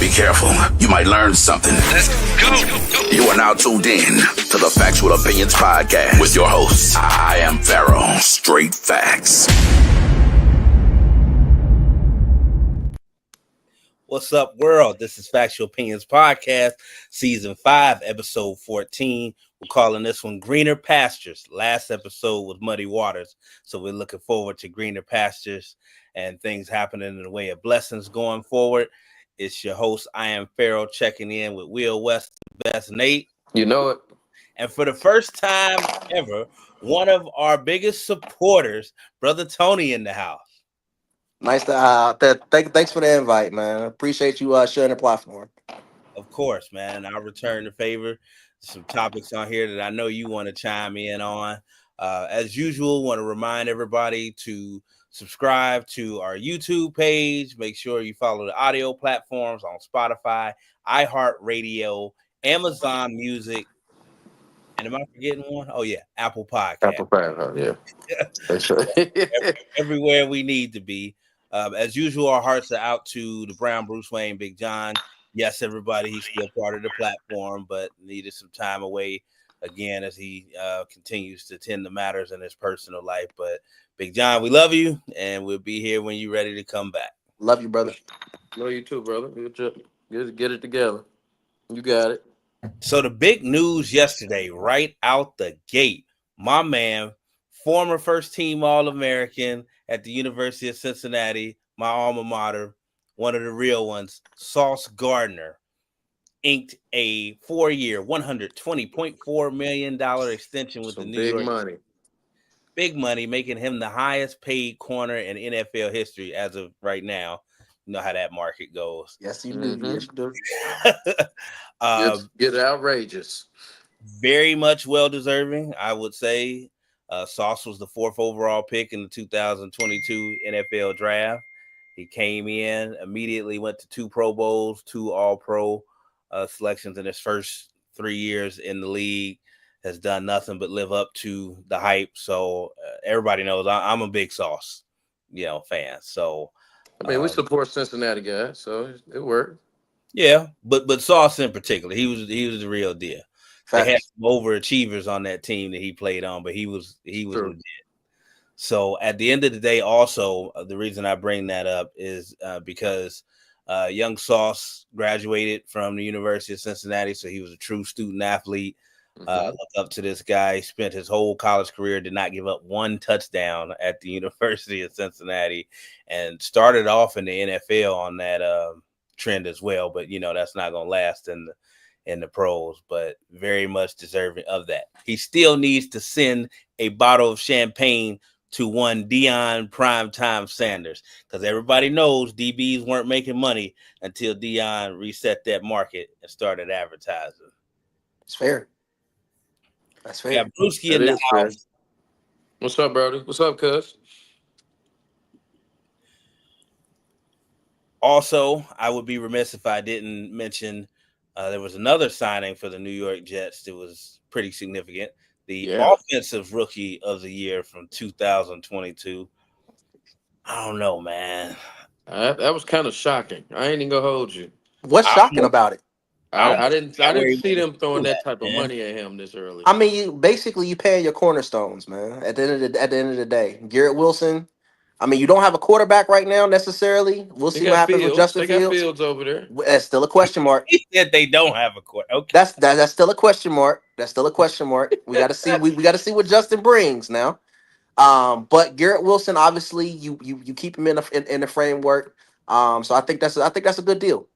Be careful. You might learn something. Let's go. You are now tuned in to the Factual Opinions Podcast with your hosts. I am Pharaoh. Straight facts. What's up, world? This is Factual Opinions Podcast, Season 5, Episode 14. We're calling this one Greener Pastures. Last episode was Muddy Waters, so we're looking forward to Greener Pastures and things happening in the way of blessings going forward. It's your host, I am Pharaoh, checking in with Will West, the best Nate. You know it. And for the first time ever, one of our biggest supporters, Brother Tony, in the house. Nice to thanks for the invite, man. Appreciate you sharing the platform. Of course, man. I'll return the favor. Some topics on here that I know you want to chime in on. As usual, want to remind everybody to subscribe to our YouTube page. Make sure you follow the audio platforms on Spotify, iHeartRadio, Amazon Music, and am I forgetting one? Oh, yeah, Apple Podcast. Apple Podcast, yeah. That's right. Everywhere we need to be. As usual, our hearts are out to the Brown, Bruce Wayne, Big John. Yes, everybody, he's still part of the platform, but needed some time away again as he continues to tend to matters in his personal life. But Big John, we love you, and we'll be here when you're ready to come back. Love you, brother. Love you too, brother. Get it together. You got it. So the big news yesterday, right out the gate, my man, former first-team All-American at the University of Cincinnati, my alma mater, one of the real ones, Sauce Gardner, inked a 4-year, $120.4 million extension with the New York. Big money. Big money, making him the highest paid corner in NFL history as of right now. You know how that market goes. Yes, you do. Mm-hmm. Yes, you do. Get outrageous. Very much well-deserving, I would say. Sauce was the 4th overall pick in the 2022 NFL draft. He came in, immediately went to 2 Pro Bowls, 2 All-Pro selections in his first 3 years in the league. Has done nothing but live up to the hype. So everybody knows I'm a big Sauce, fan. So I mean, we support Cincinnati guys, so it worked. Yeah, but Sauce in particular, he was the real deal. They had some overachievers on that team that he played on, but he was True. legit. So at the end of the day, also the reason I bring that up is because young Sauce graduated from the University of Cincinnati, so he was a true student athlete. Look up to this guy. He spent his whole college career, did not give up 1 touchdown at the University of Cincinnati, and started off in the NFL on that trend as well. But that's not going to last in the pros. But very much deserving of that. He still needs to send a bottle of champagne to one Deion Primetime Sanders, because everybody knows DBs weren't making money until Deion reset that market and started advertising. It's fair. That's fair. Yeah, Brewski in the house. Fair. What's up, brother? What's up, cuz? Also, I would be remiss if I didn't mention there was another signing for the New York Jets that was pretty significant. The offensive rookie of the year from 2022. I don't know, man. That was kind of shocking. I ain't even gonna hold you. What's shocking about it? I didn't see them throwing that type of money at him this early. I mean, you paying your cornerstones, man. At the end of the day, Garrett Wilson. I mean, you don't have a quarterback right now necessarily. We'll see what happens with Justin Fields. They got Fields over there. That's still a question mark. He said they don't have a quarterback. Okay, that's still a question mark. That's still a question mark. We got to see. We got to see what Justin brings now. But Garrett Wilson, obviously, you keep him in the framework. So I think that's a good deal.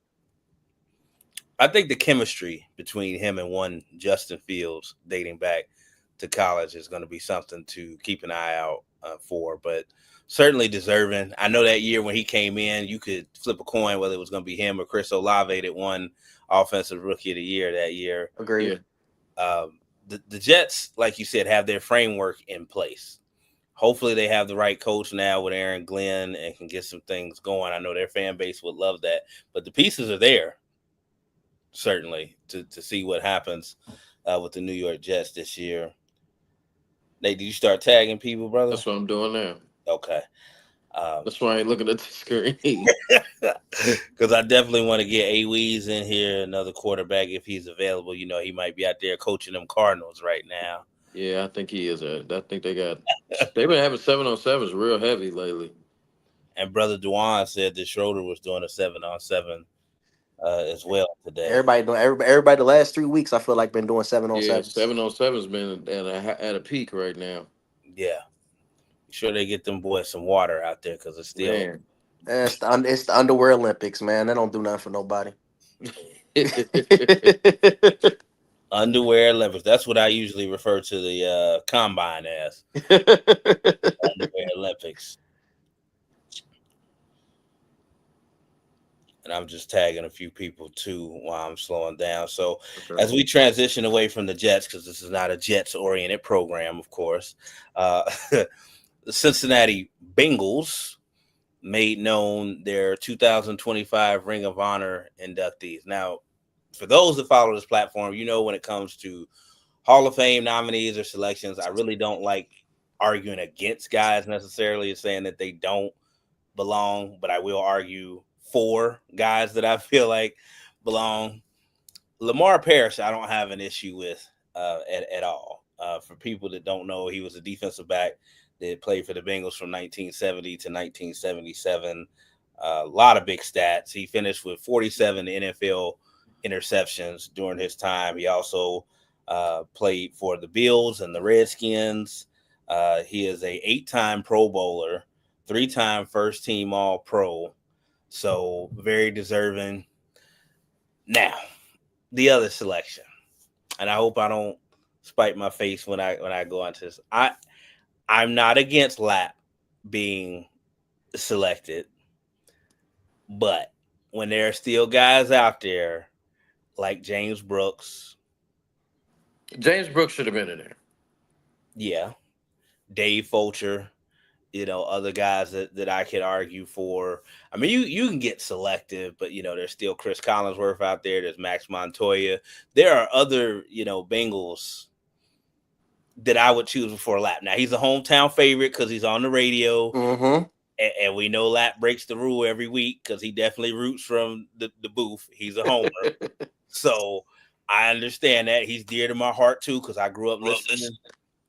I think the chemistry between him and one Justin Fields dating back to college is going to be something to keep an eye out for, but certainly deserving. I know that year when he came in, you could flip a coin whether it was going to be him or Chris Olave that won Offensive Rookie of the Year that year. Agreed. The Jets, like you said, have their framework in place. Hopefully they have the right coach now with Aaron Glenn and can get some things going. I know their fan base would love that, but the pieces are there. Certainly to see what happens with the New York Jets this year. Nate, did you start tagging people, brother? That's what I'm doing now. Okay. That's why I ain't looking at the screen. Because I definitely want to get A-Weez in here, another quarterback, if he's available. You know, he might be out there coaching them Cardinals right now. Yeah, I think he is. I think they've been having 7-on-7s real heavy lately. And Brother Dewan said that Schroeder was doing a 7-on-7 as well today. Everybody the last 3 weeks I feel like been doing 7-on-7. Yeah, 7-on-7's been at a peak right now. Yeah. Sure they get them boys some water out there because it's still. Man. It's the underwear Olympics, man. They don't do nothing for nobody. Underwear Olympics. That's what I usually refer to the combine as. Underwear Olympics. And I'm just tagging a few people too while I'm slowing down. So as we transition away from the Jets, because this is not a Jets-oriented program, of course, the Cincinnati Bengals made known their 2025 Ring of Honor inductees. Now, for those that follow this platform, you know when it comes to Hall of Fame nominees or selections, I really don't like arguing against guys necessarily and saying that they don't belong, but I will argue for guys that I feel like belong. Lamar Parrish, I don't have an issue with at all. For people that don't know, he was a defensive back that played for the Bengals from 1970 to 1977. A lot of big stats. He finished with 47 NFL interceptions during his time. He also played for the Bills and the Redskins. He is a 8-time Pro Bowler, 3-time first team All-Pro. So very deserving. Now, the other selection, and I hope I don't spite my face when I go into this. I'm not against Lap being selected, but when there are still guys out there like James Brooks. James Brooks should have been in there. Yeah. Dave Fulcher, other guys that I could argue for. I mean, you can get selective, but, there's still Chris Collinsworth out there. There's Max Montoya. There are other, Bengals that I would choose before Lap. Now, he's a hometown favorite because he's on the radio. Mm-hmm. And we know Lap breaks the rule every week because he definitely roots from the booth. He's a homer. So I understand that. He's dear to my heart, too, because I grew up listening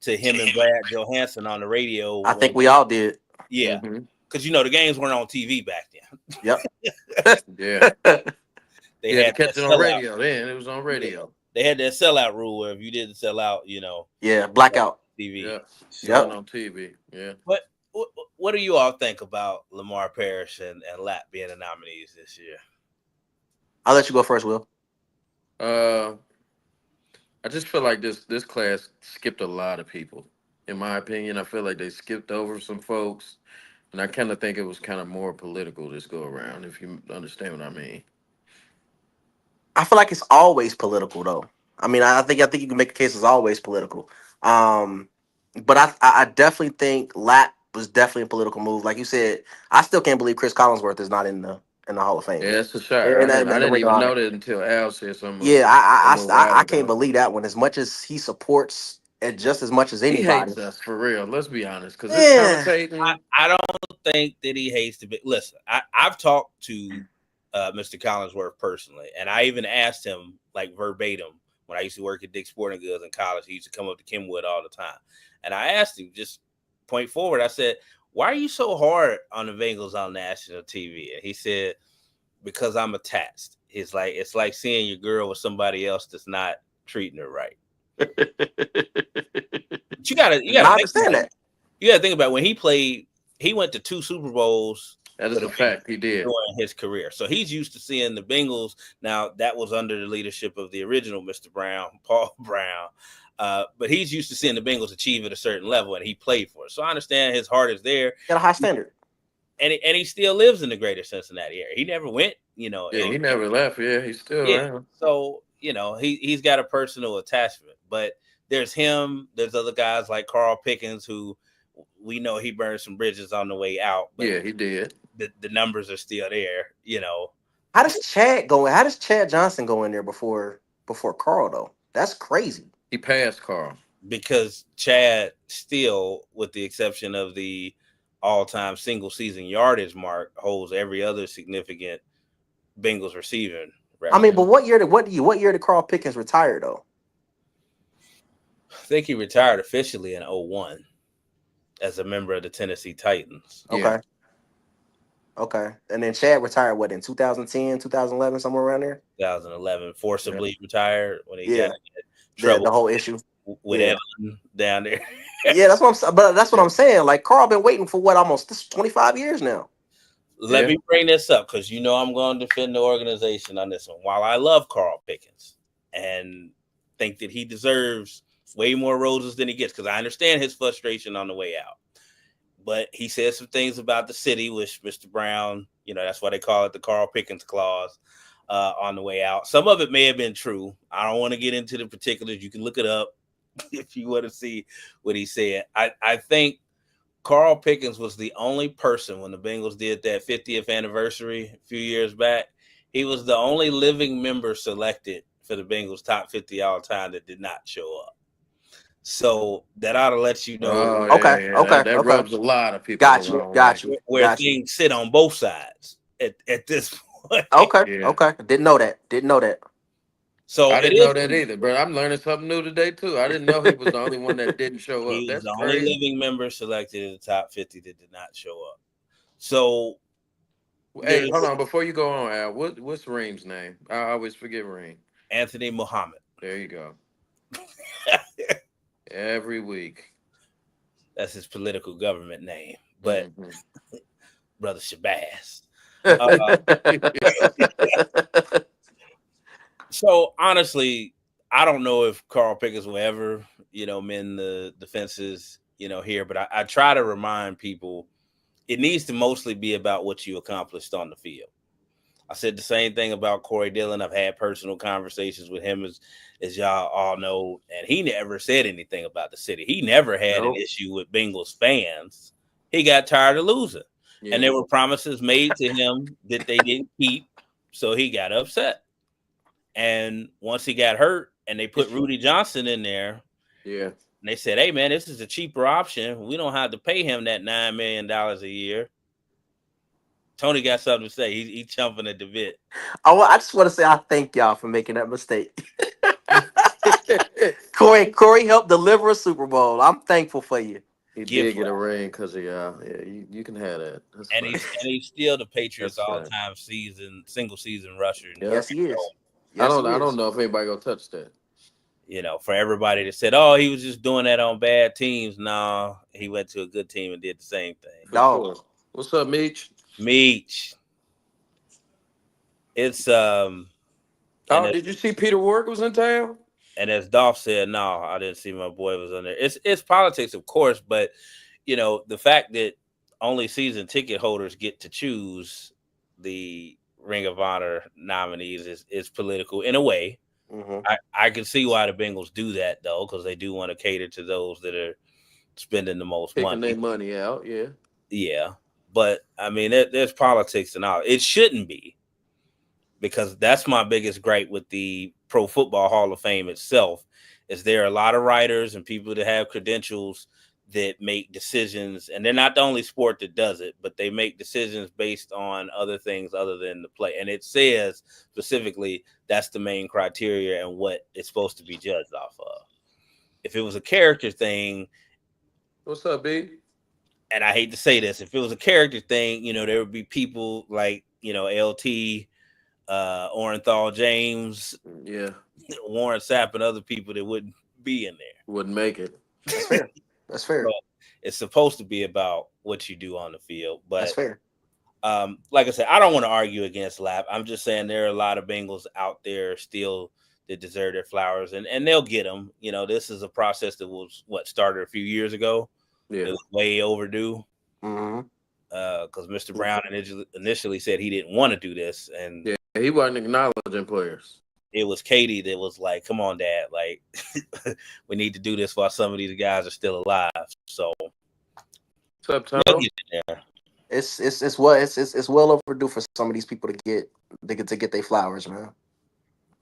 to him and Brad Johansson on the radio. I think we all did. Yeah. Because, the games weren't on TV back then. Yep. Yeah. They had to catch it on radio then. It was on radio. They had that sellout rule where if you didn't sell out, Yeah, blackout. TV. Yeah. On TV. Yeah. But what do you all think about Lamar Parrish and Lap being the nominees this year? I'll let you go first, Will. I just feel like this class skipped a lot of people. In my opinion, I feel like they skipped over some folks, and I kind of think it was kind of more political this go around. If you understand what I mean. I feel like it's always political, though. I mean, I think you can make a case it's always political. But I definitely think Lap was definitely a political move. Like you said, I still can't believe Chris Collinsworth is not in the Hall of Fame. Yeah, it's a shock. And I didn't even know that until Al said something. Yeah, I can't believe that one. As much as he supports it just as much as anybody. He hates us, for real. Let's be honest. Because commentating. I don't think that he hates to be. Listen, I've talked to Mr. Collinsworth personally, and I even asked him like verbatim when I used to work at Dick's Sporting Goods in college. He used to come up to Kenwood all the time, and I asked him just point forward. I said, "Why are you so hard on the Bengals on national TV?" And he said, "Because I'm attached." It's like seeing your girl with somebody else that's not treating her right. But you gotta understand that. You gotta think about when he played. He went to 2 Super Bowls. That is a fact. He did during his career, so he's used to seeing the Bengals. Now that was under the leadership of the original Mr. Brown, Paul Brown, but he's used to seeing the Bengals achieve at a certain level, and he played for it. So I understand his heart is there. Got a high standard, and he still lives in the greater Cincinnati area. He never went, Yeah, he never left. Yeah, he's still around. So he's got a personal attachment. But there's him. There's other guys like Carl Pickens who we know he burned some bridges on the way out. But yeah, he did. The numbers are still there, How does Chad go? How does Chad Johnson go in there before Carl though? That's crazy. He passed Carl because Chad still, with the exception of the all-time single-season yardage mark, holds every other significant Bengals receiving record. I mean, but what year did Carl Pickens retire though? I think he retired officially in 01 as a member of the Tennessee Titans. Okay. Okay. And then Chad retired what, in 2010, 2011, somewhere around there? 2011, forcibly retired when he got in trouble. The whole issue with Evan down there. Yeah, that's what I'm saying. But that's what I'm saying. Like, Carl been waiting for what, almost 25 years now. Let me bring this up because I'm going to defend the organization on this one. While I love Carl Pickens and think that he deserves way more roses than he gets, because I understand his frustration on the way out. But he said some things about the city, which Mr. Brown, that's why they call it the Carl Pickens clause on the way out. Some of it may have been true. I don't want to get into the particulars. You can look it up if you want to see what he said. I think Carl Pickens was the only person when the Bengals did that 50th anniversary a few years back. He was the only living member selected for the Bengals top 50 all time that did not show up. So that ought to let you know. Okay. That rubs a lot of people. Got you. Where things sit on both sides at this point. Okay. Didn't know that. So I didn't know that either, bro. I'm learning something new today too. I didn't know he was the only one that didn't show up. He was That's the crazy. only living member selected in the top 50 that did not show up. So, hey, hold on. Before you go on, Al, what's Reem's name? I always forget Reem. Anthony Muhammad. There you go. Every week. That's his political government name. But Brother Shabazz. So honestly, I don't know if Carl Pickens will ever, mend the defenses, here. But I try to remind people it needs to mostly be about what you accomplished on the field. I said the same thing about Corey Dillon. I've had personal conversations with him, as y'all all know, and he never said anything about the city. He never had an issue with Bengals fans. He got tired of losing. Yeah. And there were promises made to him that they didn't keep, so he got upset. And once he got hurt and they put Rudy Johnson in there, and they said, hey, man, this is a cheaper option. We don't have to pay him that $9 million a year. Tony got something to say. He's chomping at the bit. I just want to say I thank y'all for making that mistake. Corey helped deliver a Super Bowl. I'm thankful for you. He did get a ring because of y'all. Yeah, you can have that. And he's still the Patriots all-time single season rusher. Yes, he is. I don't know if anybody gonna touch that. For everybody that said, "Oh, he was just doing that on bad teams," no, he went to a good team and did the same thing. No, what's up, Meech? It's did you see Peter Warrick was in town? And as Dolph said, no, I didn't see my boy was on there. It's politics, of course, but the fact that only season ticket holders get to choose the Ring of Honor nominees is political in a way. Mm-hmm. I can see why the Bengals do that though, because they do want to cater to those that are spending the most money. Taking their money out, yeah. Yeah. But I mean, there's politics and all. It shouldn't be, because that's my biggest gripe with the Pro Football Hall of Fame itself, is there are a lot of writers and people that have credentials that make decisions, and they're not the only sport that does it, but they make decisions based on other things other than the play. And it says specifically that's the main criteria and what it's supposed to be judged off of. If it was a character thing, what's up, B? And I hate to say this, if it was a character thing, there would be people like, LT, Orenthal James, Warren Sapp, and other people that wouldn't be in there. Wouldn't make it. That's fair. But it's supposed to be about what you do on the field. But that's fair. Like I said, I don't want to argue against Lap. I'm just saying there are a lot of Bengals out there still that deserve their flowers, and they'll get them. This is a process that was started a few years ago. Yeah. It was way overdue. Mm-hmm. Because Mr. Brown initially said he didn't want to do this, and he wasn't acknowledging players. It was Katie that was like, "Come on, Dad! Like, we need to do this while some of these guys are still alive." So, what's up, Tom? It's well overdue for some of these people to get their flowers, man.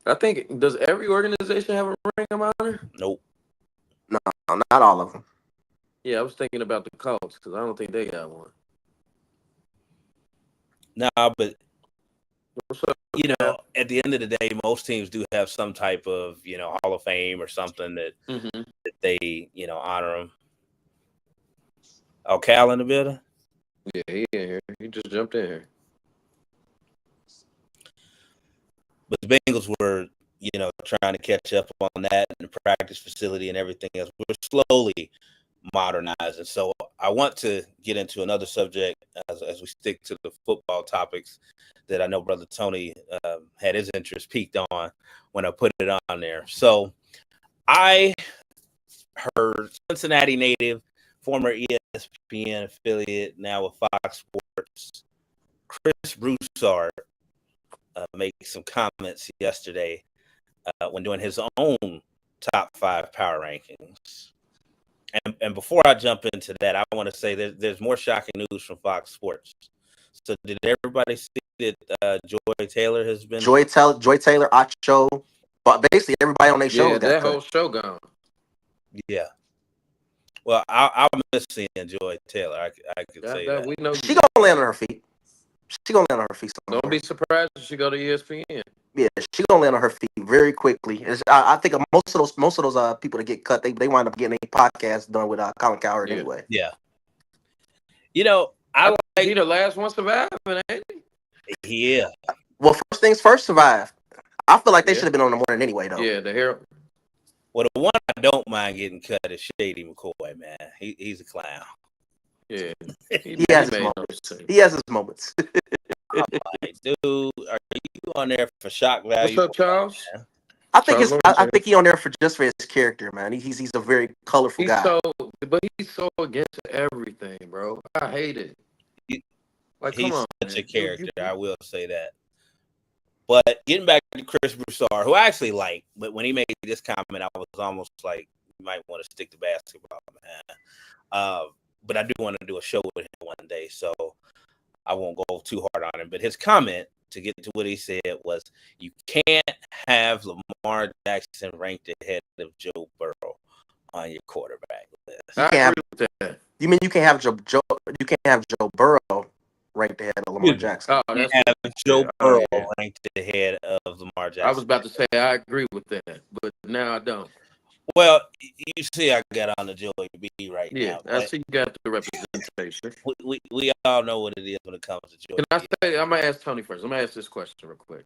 I think, does every organization have a ring of honor? Nope. No, not all of them. Yeah, I was thinking about the Colts because I don't think they got one. Nah, but What's up? at the end of the day, most teams do have some type of, Hall of Fame or something that Mm-hmm. they, honor them. Oh, Cal in the building? Yeah, he in here. He just jumped in here. But the Bengals were, trying to catch up on that and the practice facility and everything else. We're slowly modernizing. So I want to get into another subject as we stick to the football topics that I know Brother Tony had his interest peaked on when I put it on there. So I heard Cincinnati native, former ESPN affiliate, now with Fox Sports, Chris Broussard, make some comments yesterday when doing his own top 5 power rankings. And before I jump into that, I want to say there's more shocking news from Fox Sports. So did everybody see that Joy Taylor has been... Joy Taylor, Acho, but basically everybody on their show got that cut. whole show gone. Yeah. Well, I'll miss seeing Joy Taylor. I could say that. We know She gonna land on her feet. She gonna land on her feet somewhere. Don't be surprised if she go to ESPN. Yeah, she gonna land on her feet very quickly. I think most of those people that get cut, they wind up getting a podcast done with Colin Cowherd anyway. Yeah. I like he the last one surviving, ain't he? Yeah. Well, first things first, survive. I feel like they should have been on the morning anyway, though. Yeah, the hair. Well, the one I don't mind getting cut is Shady McCoy, man. He's a clown. Yeah. He has his moments. He has his moments. I'm like, dude, are you on there for shock value? What's up, Charles? Man? I think he on there for just for his character, man. He's a very colorful guy. But he's so against everything, bro. I hate it. He's such a character. I will say that. But getting back to Chris Broussard, who I actually like, but when he made this comment, I was almost like, you might want to stick to basketball, man. But I do want to do a show with him one day, so I won't go too hard on him. But his comment, to get to what he said, was you can't have Lamar Jackson ranked ahead of Joe Burrow on your quarterback list. I agree with that. You mean you can't have Joe Burrow ranked ahead of Lamar Jackson? Oh, that's have Joe Burrow ranked ahead of Lamar Jackson. I was about to say I agree with that, but now I don't. Well, you see, I got on the Joey B right now. Yeah, I see you got the representation. We all know what it is when it comes to Joey. Can I say? I'm gonna ask Tony first. I'm gonna ask this question real quick.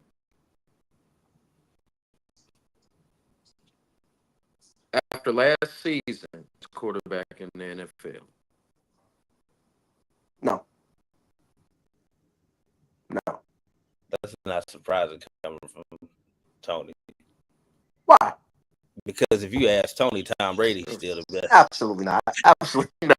After last season, quarterback in the NFL. No. That's not surprising coming from Tony. Why? Because if you ask Tony, Tom Brady's still the best. Absolutely not. Absolutely not.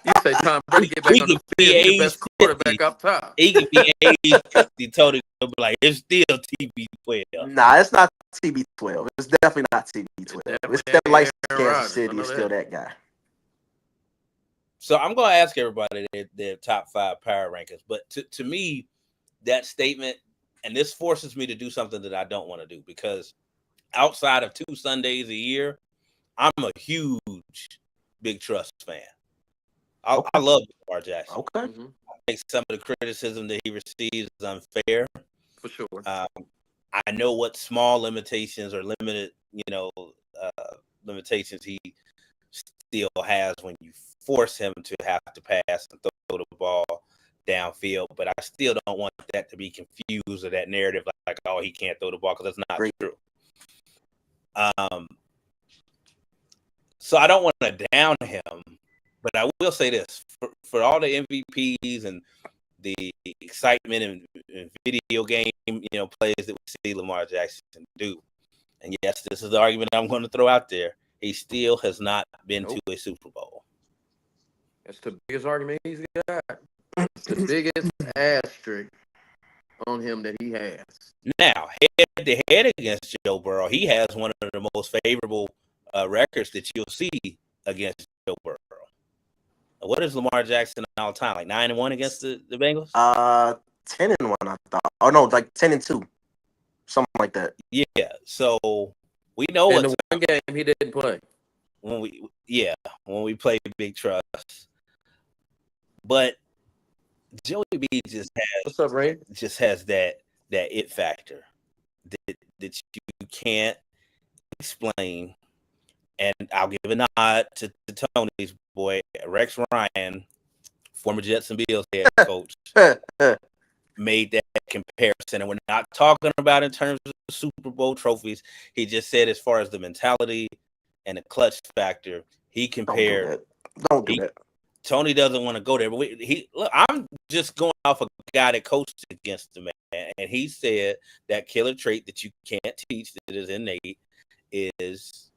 You say Tom Brady get back on the field, the best quarterback up top. He could be age 50. Tony could be like, it's still TB12. Nah, it's not TB12. It's definitely not TB12. It's definitely like Kansas City is still that guy. So I'm going to ask everybody their top 5 power rankings. But to me, that statement, and this forces me to do something that I don't want to do, because outside of 2 Sundays a year, I'm a huge Big Trust fan. I love Lamar Jackson. Okay. Mm-hmm. I think some of the criticism that he receives is unfair. For sure. I know what small limitations or limited, limitations he still has when you force him to have to pass and throw the ball downfield. But I still don't want that to be confused, or that narrative like, oh, he can't throw the ball, because that's not true. So I don't want to down him, but I will say this: for all the MVPs and the excitement and video game, plays that we see Lamar Jackson do, and yes, this is the argument I'm going to throw out there. He still has not been to a Super Bowl. That's the biggest argument he's got. The biggest asterisk on him that he has. Now, head to head against Joe Burrow, he has one of the most favorable records that you'll see against Joe Burrow. What is Lamar Jackson all time? Like 9-1 against the Bengals? 10-1, I thought. Oh no, like 10-2, something like that. Yeah. So we know in the one game he didn't play. when we play Big Trust. But Joey B What's up, Ray? just has that it factor that you can't explain. And I'll give a nod to Tony's boy, Rex Ryan, former Jets and Bills head coach, made that comparison. And we're not talking about in terms of Super Bowl trophies. He just said as far as the mentality and the clutch factor, he compared. Don't do that. Tony doesn't want to go there, but I'm just going off a guy that coached against the man, and he said that killer trait that you can't teach, that is innate, is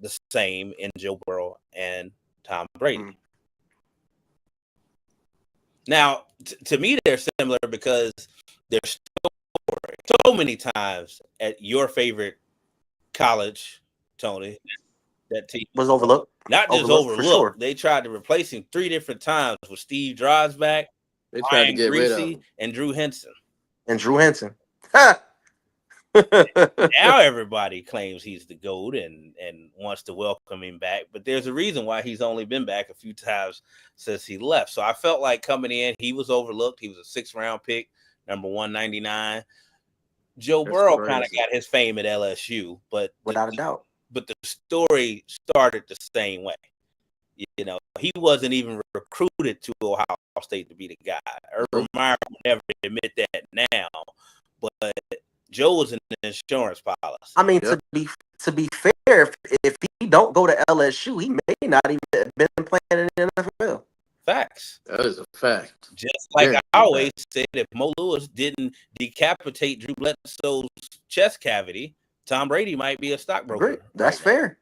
the same in Joe Burrow and Tom Brady. Mm. Now, to me, they're similar because there's so many times at your favorite college, Tony, that team was overlooked. Not just overlooked. Sure. They tried to replace him 3 different times with Steve Drozback, they tried to get rid of him, and Drew Henson. Now everybody claims he's the GOAT and wants to welcome him back. But there's a reason why he's only been back a few times since he left. So I felt like coming in, he was overlooked. He was a 6th-round pick, number 199. Joe Burrow kind of got his fame at LSU, but without a doubt. But the story started the same way. You know, he wasn't even recruited to Ohio State to be the guy. Urban Meyer would never admit that now, but Joe was an insurance policy. I mean, to be fair, if he don't go to LSU, he may not even have been playing in the NFL. Facts. That is a fact. Just like I always said, if Mo Lewis didn't decapitate Drew Bledsoe's chest cavity, Tom Brady might be a stockbroker. That's fair.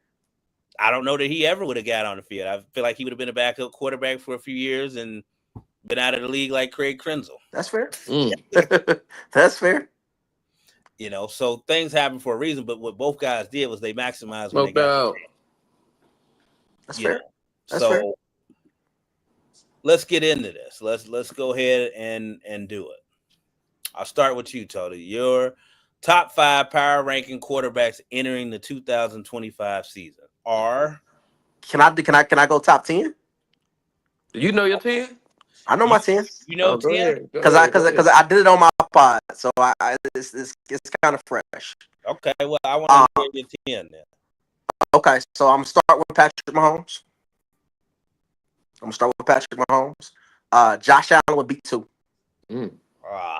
I don't know that he ever would have got on the field. I feel like he would have been a backup quarterback for a few years and been out of the league like Craig Krenzel. That's fair. That's fair. You know, so things happen for a reason, but what both guys did was they maximized when they got That's fair. That's so fair. Let's get into this. Let's go ahead and do it. I'll start with you, Tony. Your top 5 power ranking quarterbacks entering the 2025 season are. Can I go top 10? You know your 10? I know my 10. You know 10? Because I did it on my pod, so it's kind of fresh. Okay, well I want to hear your 10 then. Okay, so I'm gonna start with Patrick Mahomes. Josh Allen would be 2.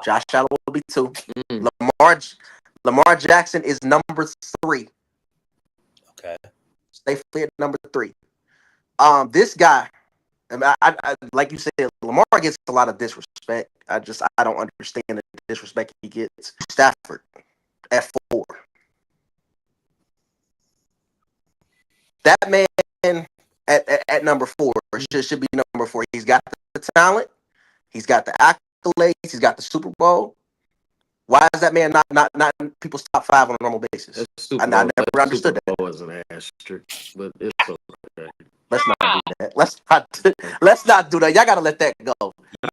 Josh Allen will be 2. Lamar Jackson is number 3. Okay. Safely at number 3. This guy, I like you said, Lamar gets a lot of disrespect. I don't understand the disrespect he gets. Stafford at 4. That man at number 4 should be number 4. He's got the talent. He's got the accolades. He's got the Super Bowl. Why is that man not in people's top 5 on a normal basis? I never understood that. Was an asterisk, but it's okay. Let's not do that. Let's not do that. Y'all gotta let that go.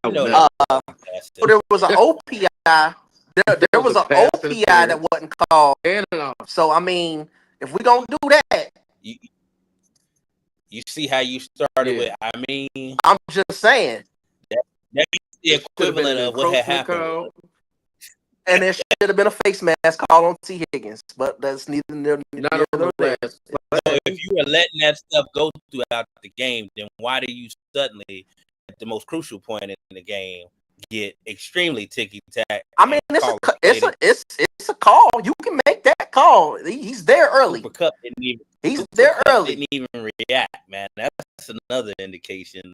There was an OPI. There was an OPI that wasn't called. So I mean, if we don't do that, you see how you started with. I mean, I'm just saying that's the equivalent of what had happened. And there should have been a face mask call on T. Higgins, but that's neither there. So if you were letting that stuff go throughout the game, then why do you suddenly, at the most crucial point in the game, get extremely ticky-tack? I mean, it's a call. You can make that call. He's there early. He's there early. Didn't even react, man. That's another indication.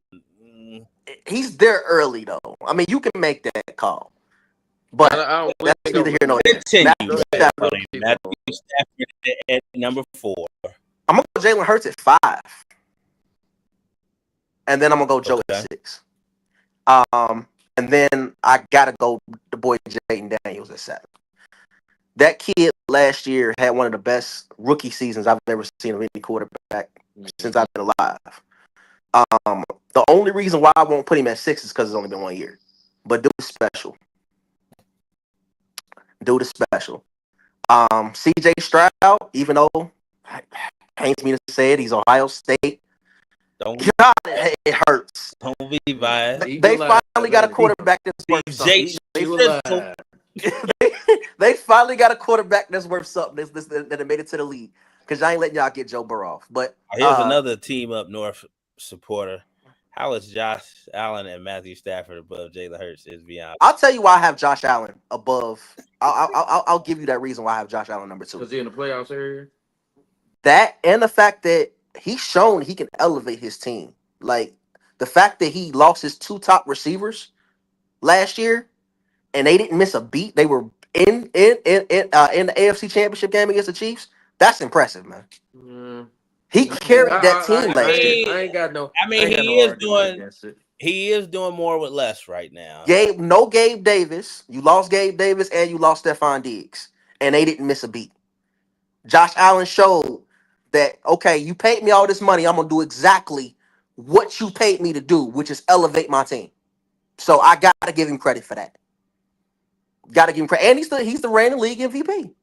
He's there early, though. I mean, you can make that call. But that's neither here nor there. Matthew Stafford at number 4. I'm going to go Jalen Hurts at 5. And then I'm going to go Joe at 6. And then I got to go the boy Jaden Daniels at 7. That kid last year had one of the best rookie seasons I've ever seen of any quarterback since I've been alive. The only reason why I won't put him at 6 is because it's only been 1 year. But dude is special. CJ Stroud, even though Pains me to say it. He's Ohio State. Don't God, it hurts. don't be biased. They finally got a quarterback that's worth something. They finally got a quarterback that's worth something that made it to the league. Because I ain't letting y'all get Joe Burrow off. But here's another team up north supporter. How is Josh Allen and Matthew Stafford above Jalen Hurts? Is beyond. I'll tell you why I have Josh Allen above. I'll give you that reason why I have Josh Allen number 2. Because he in the playoffs area? That and the fact that he's shown he can elevate his team. Like the fact that he lost his 2 top receivers last year and they didn't miss a beat. They were in the AFC Championship game against the Chiefs. That's impressive, man. He carried that team last year. I ain't got no. I mean, he is doing more with less right now. Gabe Davis. You lost Gabe Davis and you lost Stephon Diggs, and they didn't miss a beat. Josh Allen showed that, okay, you paid me all this money. I'm gonna do exactly what you paid me to do, which is elevate my team. So I gotta give him credit for that. Gotta give him credit, and he's the reigning league MVP.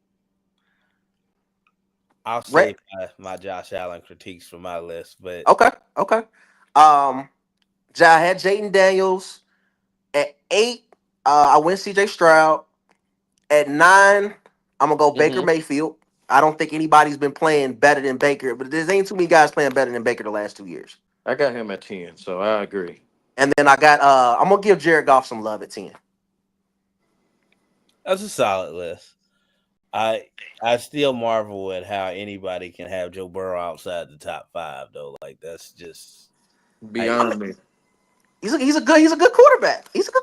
I'll save my Josh Allen critiques for my list, but okay. I had Jaden Daniels at 8. I went CJ Stroud at 9. I'm gonna go Baker Mayfield. I don't think anybody's been playing better than Baker, but there ain't too many guys playing better than Baker the last 2 years. I got him at 10, so I agree. And then I got I'm gonna give Jared Goff some love at 10. That's a solid list. I still marvel at how anybody can have Joe Burrow outside the top 5 though. Like that's just beyond me. He's a good quarterback. He's a good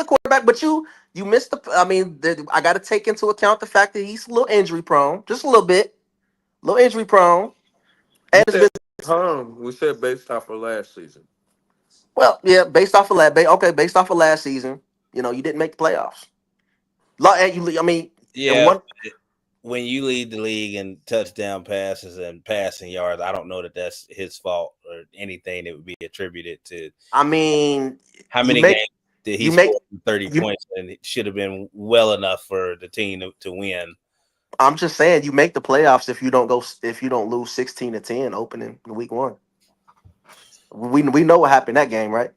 quarterback, but you missed the. I mean, I got to take into account the fact that he's a little injury prone, just a little bit, injury prone. And We said based off of last season. Well, yeah, based off of last season, you didn't make the playoffs. When you lead the league in touchdown passes and passing yards, I don't know that that's his fault or anything that would be attributed to. I mean, how many games did he score 30 points, and it should have been well enough for the team to win. I'm just saying, you make the playoffs if you don't lose 16-10 opening in week 1. We know what happened that game, right?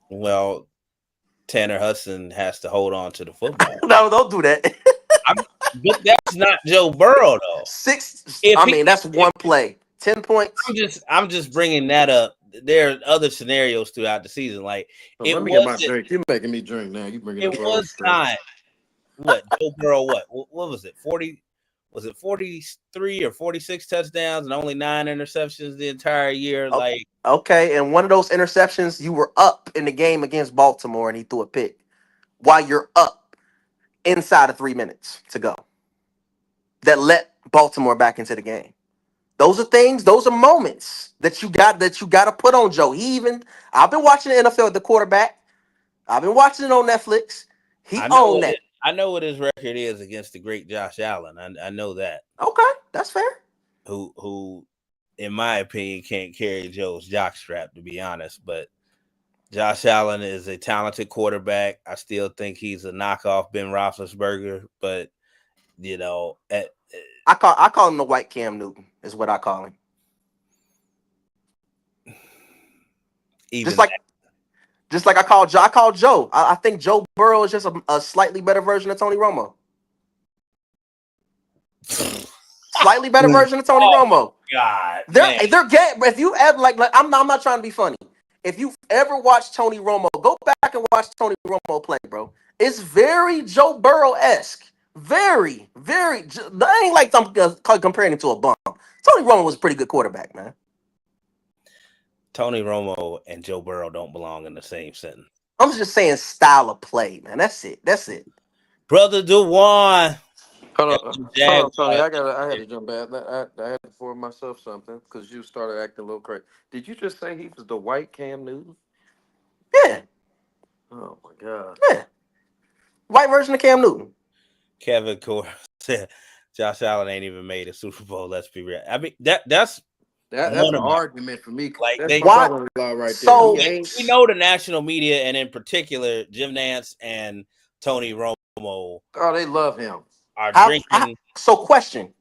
Well, Tanner Hudson has to hold on to the football. No, don't do that. But that's not Joe Burrow though. That's one play, 10 points. I'm just bringing that up. There are other scenarios throughout the season. Like let me get my drink. You're making me drink now. You bringing it was not what Joe Burrow. What was it? 40? Was it 43 or 46 touchdowns and only 9 interceptions the entire year? Okay, and one of those interceptions, you were up in the game against Baltimore, and he threw a pick while you're up inside of 3 minutes to go. That let Baltimore back into the game. Those are moments that you got to put on Joe. I've been watching the NFL with the quarterback. I've been watching it on Netflix. He owned that. I know what his record is against the great Josh Allen. I know that. Okay, that's fair. Who, in my opinion, can't carry Joe's jockstrap, to be honest. But Josh Allen is a talented quarterback. I still think he's a knockoff Ben Roethlisberger, but I call him the white Cam Newton, is what I call him. Just like I call Joe. I think Joe Burrow is just a slightly better version of Tony Romo. Slightly better version of Tony Romo. God, they're gay. If you ever I'm not trying to be funny. If you ever watched Tony Romo, go back and watch Tony Romo play, bro. It's very Joe Burrow-esque. Very, very. I ain't like I'm comparing him to a bum. Tony Romo was a pretty good quarterback, man. Tony Romo and Joe Burrow don't belong in the same sentence. I'm just saying style of play, man. That's it. Brother DeJuan. Hold on, Tony. I had to jump back. I had to inform myself something because you started acting a little crazy. Did you just say he was the white Cam Newton? Yeah. Oh my God. Yeah. White version of Cam Newton. Kevin Core said Josh Allen ain't even made a Super Bowl. Let's be real. I mean, that's an argument for me. Like that's my right there. So we know the national media, and in particular, Jim Nantz and Tony Romo. Oh, they love him. Are drinking. So, question: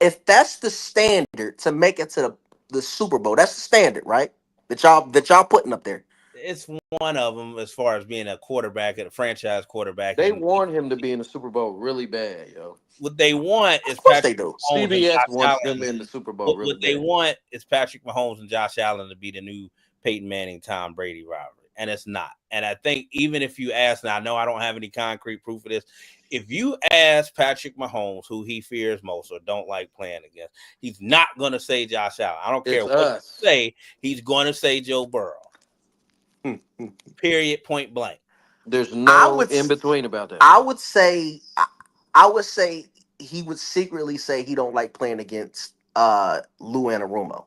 if that's the standard to make it to the Super Bowl, that's the standard, right? That y'all putting up there. It's one of them as far as being a quarterback and a franchise quarterback. They And want him to be in the Super Bowl really bad, yo. what they want is Of course they Patrick do. Mahomes and CBS Josh wants Allen. them in the Super Bowl What really they bad. want is Patrick Mahomes and Josh Allen to be the new Peyton Manning, Tom Brady rivalry, and it's not. And I think even if you ask, now I know I don't have any concrete proof of this. If you ask Patrick Mahomes who he fears most or don't like playing against, he's not going to say Josh Allen. I don't care It's what us. you say. He's going to say Joe Burrow. Period. Point blank. There's I no would in between about that. I would say he would secretly say he don't like playing against Lou Anarumo.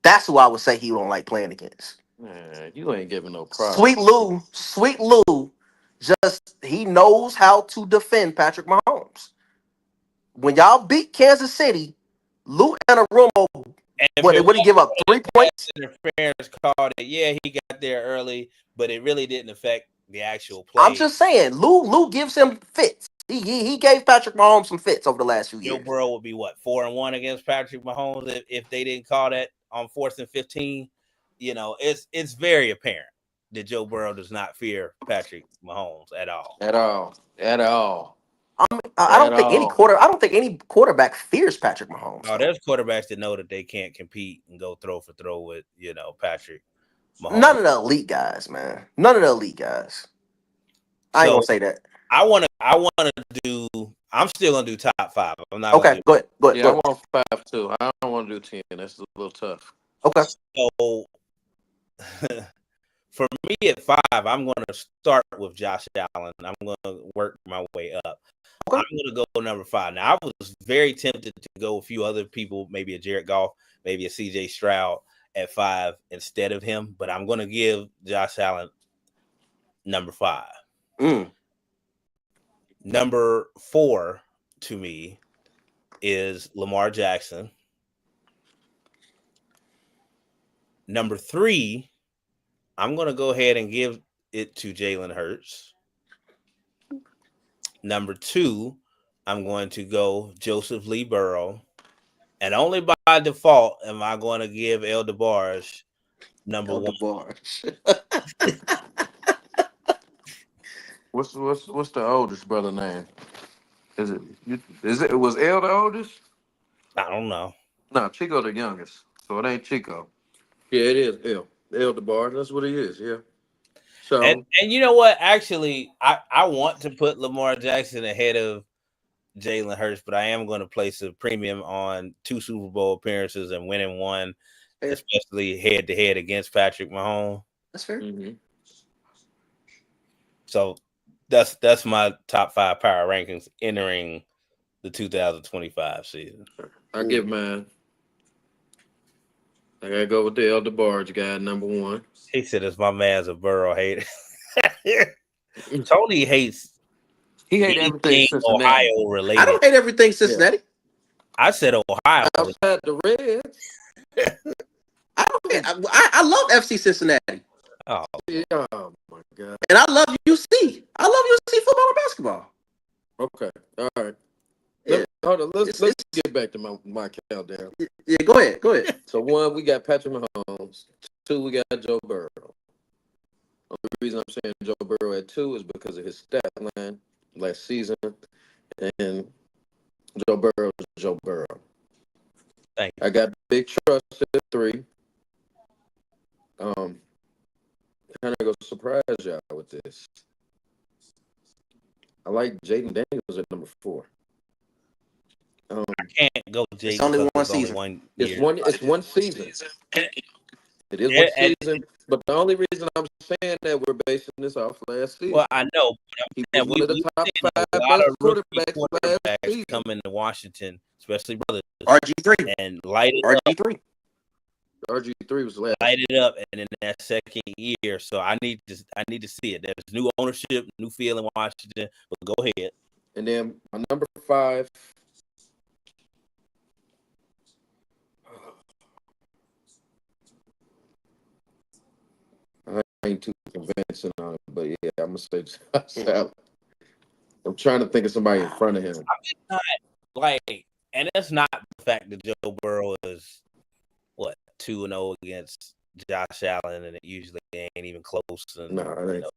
That's who I would say he don't like playing against. Man, you ain't giving no props. Sweet Lou, just he knows how to defend Patrick Mahomes. When y'all beat Kansas City, Lou Anarumo, And if what it did he give up? 3 points? interference called it, yeah, he got there early, but it really didn't affect the actual play. I'm just saying, Lou gives him fits. He gave Patrick Mahomes some fits over the last few Joe years. Burrow would be what, 4-1 against Patrick Mahomes if they didn't call that on 4th and 15. You know, it's very apparent that Joe Burrow does not fear Patrick Mahomes at all. At all. I don't think any quarterback fears Patrick Mahomes. Oh, there's quarterbacks that know that they can't compete and go throw for throw with, Patrick Mahomes. None of the elite guys, man. None of the elite guys. I ain't gonna say that. I wanna do. I'm still gonna do top 5. I'm not. Okay, go ahead. Yeah, I want 5 too. I don't want to do 10. That's a little tough. Okay. So for me at 5, I'm going to start with Josh Allen. I'm going to work my way up. Okay. I'm going to go number 5. Now, I was very tempted to go a few other people, maybe a Jared Goff, maybe a CJ Stroud at 5 instead of him, but I'm going to give Josh Allen number 5. Number 4 to me is Lamar Jackson. Number 3, I'm going to go ahead and give it to Jalen Hurts. Number 2, I'm going to go Joseph Lee Burrow. And only by default am I going to give El DeBarge number 1. What's the oldest brother name? Was El the oldest? I don't know. No, Chico the youngest. So it ain't Chico. Yeah, it is El. El DeBar. That's what he is, yeah. So and you know what? Actually, I want to put Lamar Jackson ahead of Jalen Hurts, but I am going to place a premium on 2 Super Bowl appearances and winning one, especially head-to-head against Patrick Mahomes. That's fair. Mm-hmm. So that's my top 5 power rankings entering the 2025 season. I give mine. I gotta go with the El DeBarge guy, number 1. He said it's my man's a Burrow hater. Tony hates. He hates everything Cincinnati. Ohio related. I don't hate everything Cincinnati. I said Ohio. Outside the Reds. I love FC Cincinnati. Oh. Yeah, oh my God. And I love UC. I love UC football and basketball. Okay. All right. Yeah. Hold on. Let's get back to my countdown. Yeah, go ahead. So 1, we got Patrick Mahomes. 2, we got Joe Burrow. The reason I'm saying Joe Burrow at 2 is because of his stat line last season, and Joe Burrow is Joe Burrow. Thank you. I got big trust at 3. Kind of gonna surprise y'all with this. I like Jaden Daniels at number 4. I can't go Jaden. It's only one season. It's one season. It is one season. But the only reason I'm saying that we're basing this off last season. Well, I know. He was one of the top 5 a lot best of rookie quarterbacks last season. coming to Washington, especially brothers. RG3. And light it RG3. RG3 was last. Light it up, and in that second year, so I need to see it. There's new ownership, new feel in Washington. But go ahead. And then my number 5. I ain't too convincing on it, but yeah, I'm gonna say Josh Allen. I'm trying to think of somebody in front of him. I'm just not like And that's not the fact that Joe Burrow is, 2-0 against Josh Allen, and it usually ain't even close. And, No,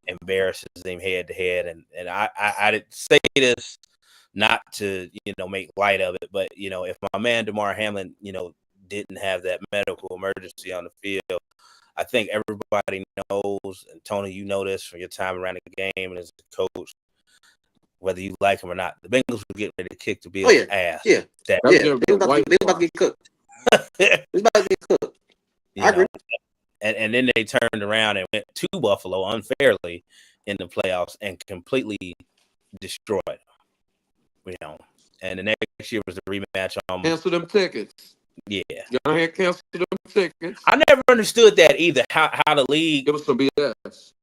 embarrasses him head to head. And I did say this not to, make light of it, but, if my man DeMar Hamlin, didn't have that medical emergency on the field, I think everybody knows, and Tony, you know this from your time around the game and as a coach, whether you like him or not, the Bengals would get ready to kick the Bills' ass. Yeah. They about to get cooked. They about to get cooked. I agree. And then they turned around and went to Buffalo unfairly in the playoffs and completely destroyed them. And the next year was the rematch on. Cancel them tickets. Yeah. Go ahead, cancel them tickets. I never understood that either. How the league. It was some BS.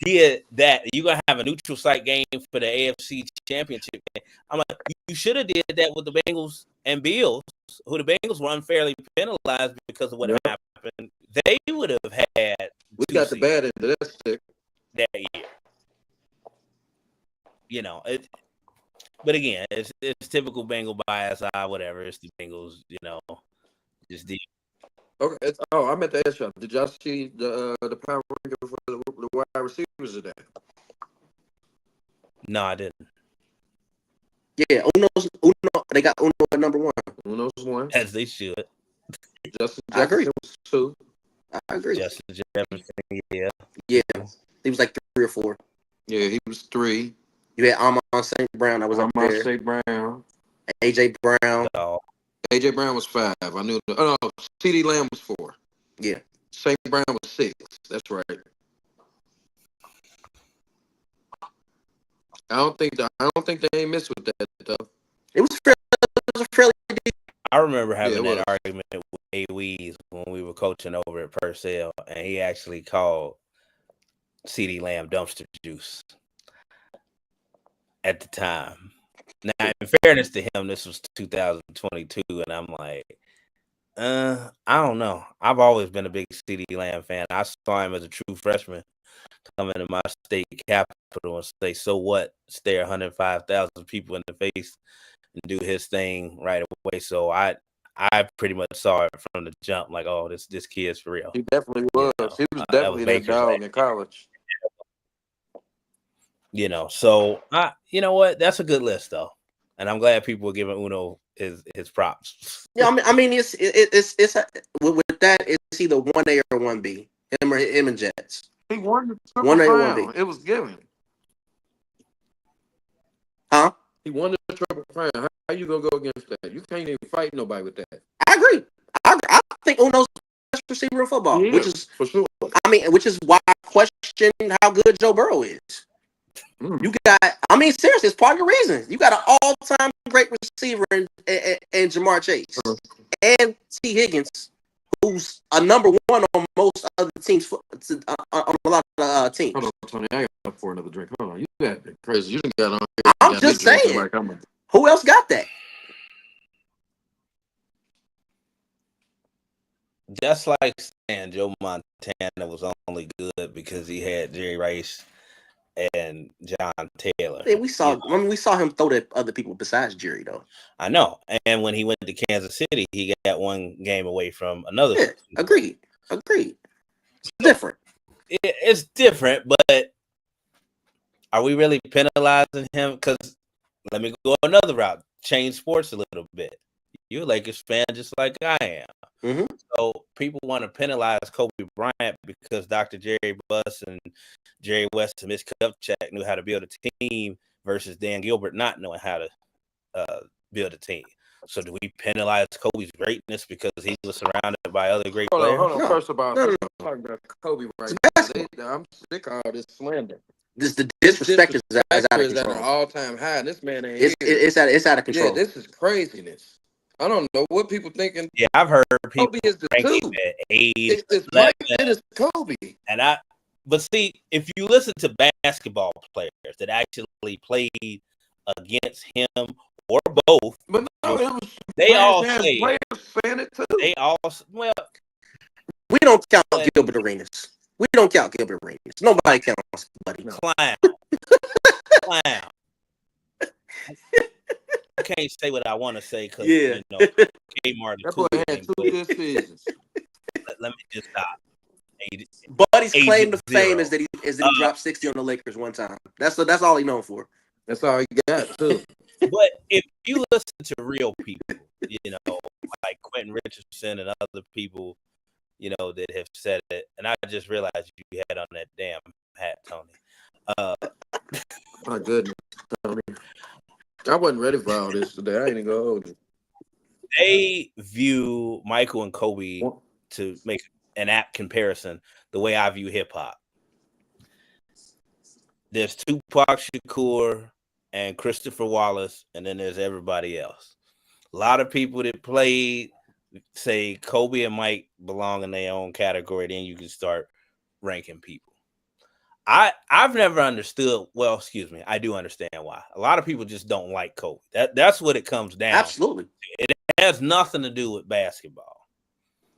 Did that. You're going to have a neutral site game for the AFC Championship game. I'm like, you should have did that with the Bengals and Bills, who the Bengals were unfairly penalized because of what happened. They would have had. We got the bad end of that stick that year. But again, it's typical Bengal bias. Whatever. It's the Bengals. Just the. Okay. I meant to ask y'all. Did y'all see the power ranking for the wide receivers today? No, I didn't. Yeah, they got Uno at number 1. Uno's 1. As they should. Justin I agree. Was 2. I agree. Justin Jefferson, yeah. Yeah, he was like 3 or 4. Yeah, he was 3. You had Amon St. Brown. I was up there. St. Brown. AJ Brown. Oh. AJ Brown was 5. I knew. Oh no, CD Lamb was 4. Yeah. St. Brown was 6. That's right. I don't think they ain't missed with that though. It was fairly deep. I remember having that argument with A-Weez when we were coaching over at Purcell, and he actually called CD Lamb dumpster juice at the time. Now, in fairness to him, this was 2022, and I'm like, I don't know. I've always been a big CD Lamb fan. I saw him as a true freshman come into my state capital and say, so what? Stare 105,000 people in the face and do his thing right away. So I pretty much saw it from the jump, like, oh, this kid's for real. He definitely was. He was definitely that dog in college. So you know what? That's a good list though, and I'm glad people are giving Uno his props. Yeah, I mean, it's with that, it's either 1A or 1B. Him and Jets. He won the triple 1A or crown. 1B. It was given. Huh? He won the triple crown. How you gonna go against that? You can't even fight nobody with that. I agree. I think Uno's the best receiver in football, which is for sure. Which is why I question how good Joe Burrow is. You got, seriously, it's part of the reason. You got an all-time great receiver in Jamar Chase and T. Higgins, who's a number 1 on most other teams, on a lot of teams. Hold on, Tony. I got for another drink. Hold on. You got crazy. You done got on here. I'm just saying. Who else got that? Just like saying Joe Montana was only good because he had Jerry Rice and John Taylor. Yeah, we saw him throw to other people besides Jerry, though. I know. And when he went to Kansas City, he got one game away from another. Yeah, agreed. It's different. It's different, but are we really penalizing him? Because let me go another route. Change sports a little bit. You're a Lakers fan just like I am. Mm-hmm. So people want to penalize Kobe Bryant because Dr. Jerry Buss and Jerry West and Mitch Kupchak knew how to build a team versus Dan Gilbert not knowing how to build a team. So do we penalize Kobe's greatness because he was surrounded by other great players? Hold on. No. First of all, No. I'm talking about Kobe right now. I'm sick of all this slander. The disrespect is out of Is at control. an all-time high. This man ain't It's out of control. Yeah, this is craziness. I don't know what people thinking. Yeah, I've heard people Kobe is the rank 2. him at 8. It's right. It is Kobe. But see, if you listen to basketball players that actually played against him or both, But no, they all say players saying it too. they all we don't count Gilbert Arenas. Nobody counts, buddy. clown. You can't can't say what I want to say because Yeah. Kmart That is boy cool. had 2 good seasons. Let me just stop. Buddy's claim to fame 8-0. is that he dropped 60 on the Lakers one time. That's all he known for. That's all he got too. But if you listen to real people, like Quentin Richardson and other people, that have said it, and I just realized you had on that damn hat, Tony. My goodness, Tony. I wasn't ready for all this today. I ain't even gonna hold you. They view Michael and Kobe, to make an apt comparison, the way I view hip hop. There's Tupac Shakur and Christopher Wallace, and then there's everybody else. A lot of people that played say Kobe and Mike belong in their own category. Then you can start ranking people. I've never understood. Well, excuse me, I do understand why. A lot of people just don't like Kobe. That's what it comes down. Absolutely. It has nothing to do with basketball.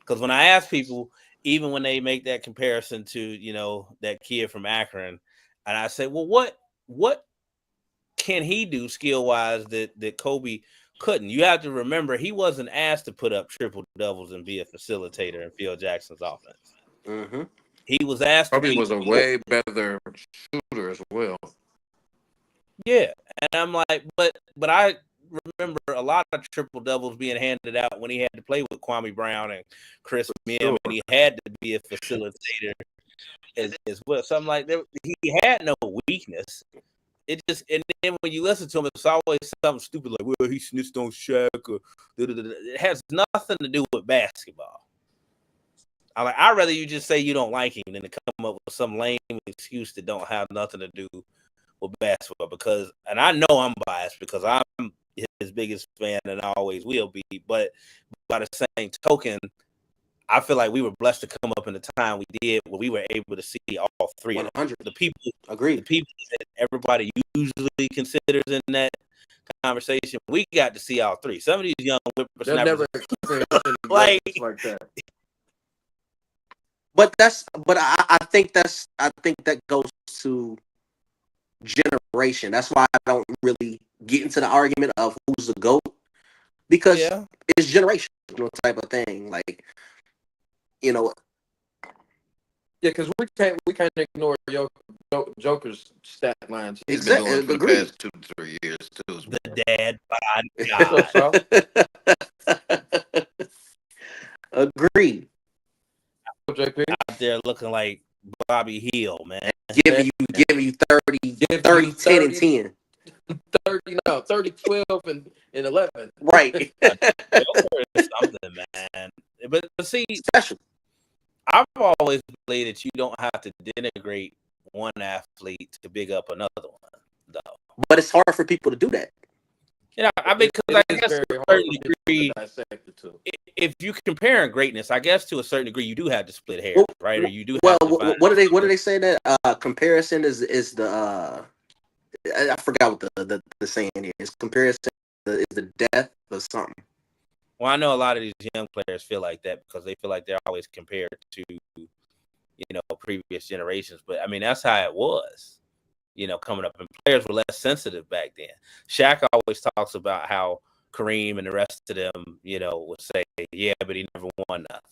Because when I ask people, even when they make that comparison to that kid from Akron, and I say, well, what can he do skill wise that Kobe couldn't? You have to remember he wasn't asked to put up triple doubles and be a facilitator in Phil Jackson's offense. Mm-hmm. He was asked. Kobe was a way better shooter as well. Yeah, and I'm like, but I remember a lot of triple doubles being handed out when he had to play with Kwame Brown and Chris Mim, and he had to be a facilitator as well. So I'm like, he had no weakness. It just, and then when you listen to him, it's always something stupid like, well, he snitched on Shaq. Or, it has nothing to do with basketball. I'd rather you just say you don't like him than to come up with some lame excuse that don't have nothing to do with basketball. Because, and I know I'm biased because I'm his biggest fan and I always will be. But by the same token, I feel like we were blessed to come up in the time we did where we were able to see all three of them. The people, agreed. The people that everybody usually considers in that conversation, we got to see all three. Some of these young whippersnappers, like that. But I think that goes to generation. That's why I don't really get into the argument of who's the GOAT, because it's generational type of thing. Like, yeah, because we can't ignore Joker's stat lines. He's been doing for the past 2 to 3 years too. The dad bod. Agreed. Out there looking like Bobby Hill, man. Giving you 30, 10, and 10. 30, 12, and 11. Right. Something, man. But see, special. I've always believed that you don't have to denigrate one athlete to big up another one, though. But it's hard for people to do that. I mean, because I guess to a certain degree, if you're comparing greatness, I guess to a certain degree, you do have to split hairs, right? Or you do. Well, what do they say that comparison is the I forgot what the saying is. Comparison is the death of something. Well, I know a lot of these young players feel like that because they feel like they're always compared to, previous generations. But I mean, that's how it was. Coming up, and players were less sensitive back then. Shaq always talks about how Kareem and the rest of them, would say, yeah, but he never won nothing.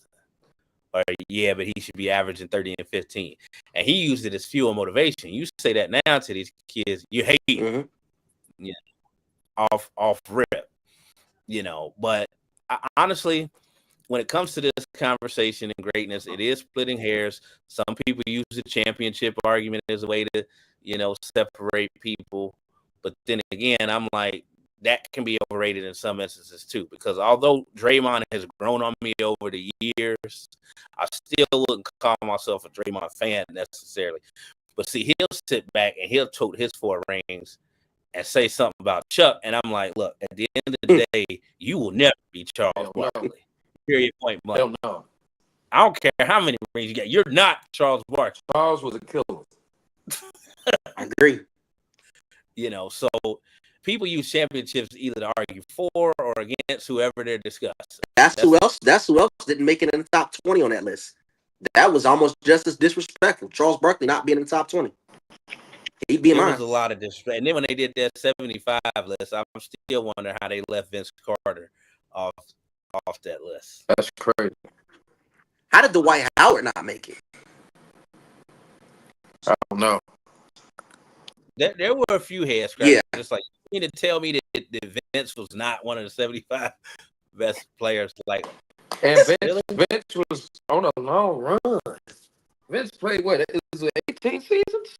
Or, yeah, but he should be averaging 30 and 15. And he used it as fuel motivation. You say that now to these kids, you hate him. Off rip. But honestly, when it comes to this conversation and greatness, it is splitting hairs. Some people use the championship argument as a way to, separate people. But then again, I'm like, that can be overrated in some instances too, because although Draymond has grown on me over the years, I still wouldn't call myself a Draymond fan necessarily. But see, he'll sit back and he'll tote his 4 rings and say something about Chuck, and I'm like, look, at the end of the day, you will never be Charles Barkley. Period, point blank. Hell no. I don't care how many rings you get. You're not Charles Barkley. Charles was a killer. I agree. So people use championships either to argue for or against whoever they're discussing. That's who else didn't make it in the top 20 on that list. That was almost just as disrespectful. Charles Barkley not being in the top 20. He'd be There mine. was a lot of disrespect. And then when they did that 75 list, I'm still wondering how they left Vince Carter off that list. That's crazy. How did Dwight Howard not make it? I don't know. There were a few head scratchers. Yeah. Just like, you mean to tell me that Vince was not one of the 75 best players? Like, And really? Vince was on a long run. Vince played what? It was 18 seasons?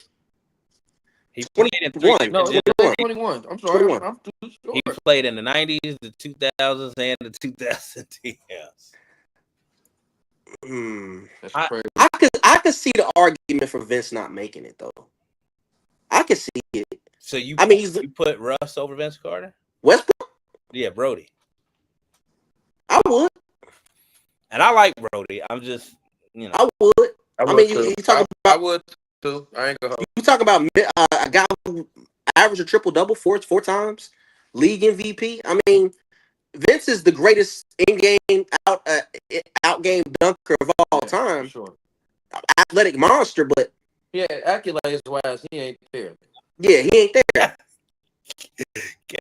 He played in 21. No, it was 21. I'm sorry. 21. I'm too short. He played in the 90s, the 2000s, and the 2010s. That's crazy. I could see the argument for Vince not making it though. I could see it. So you put Russ over Vince Carter? Westbrook? Yeah, Brody. I would. And I like Brody. I'm just, I would. I mean, you talking about? I would too. I ain't gonna hold. You talking about a guy who averaged a triple double four times, league MVP. I mean, Vince is the greatest in-game out game dunker of all time. Sure. Athletic monster, but yeah, accolades wise, he ain't there. Yeah, he ain't there.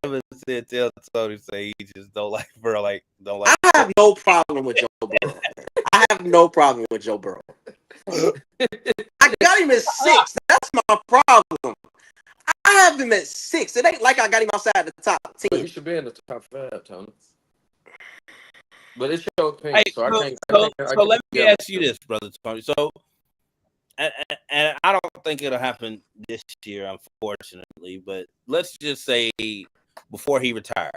Kevin said, "Tell Tony say he just don't like Burrow. Don't like." I have no problem with Joe Burrow. I have no problem with Joe Burrow. I got him at 6. That's my problem. I have him at 6. It ain't like I got him outside the top 10. But he should be in the top 5, Tony. But it's your opinion, so let me ask you this, brother Tony. So, and I don't think it'll happen this year, unfortunately. But let's just say before he retires,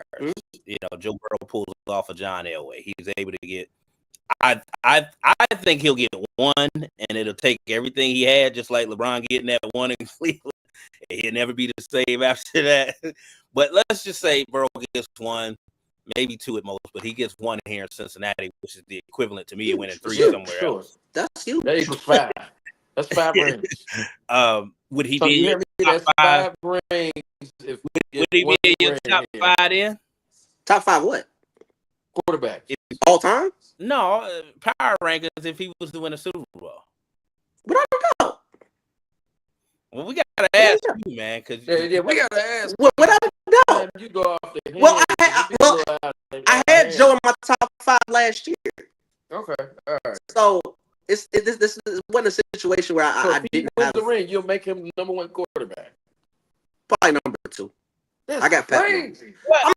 Joe Burrow pulls off of John Elway. He's able to get. I think he'll get one, and it'll take everything he had, just like LeBron getting that one in Cleveland. He'll never be the same after that. But let's just say Burrow gets one, maybe 2 at most, but he gets 1 here in Cincinnati, which is the equivalent to me winning 3 somewhere else. That's huge. That equals 5. That's 5 rings. Would he So be you hear in me? your That's top 5? 5 rings. If Would he be in your top 5 then? Top 5 what? Quarterback. All time? No, power rankings if he was to win a Super Bowl. But I don't know. Well, we gotta ask you, man, because we gotta ask. What I don't know. You go off the head. Well, I had Joe in my top 5 last year. Okay, all right. So this wasn't a situation where I didn't win have the ring. You'll make him number 1 quarterback. Probably number 2. That's I got Pat. crazy. Well,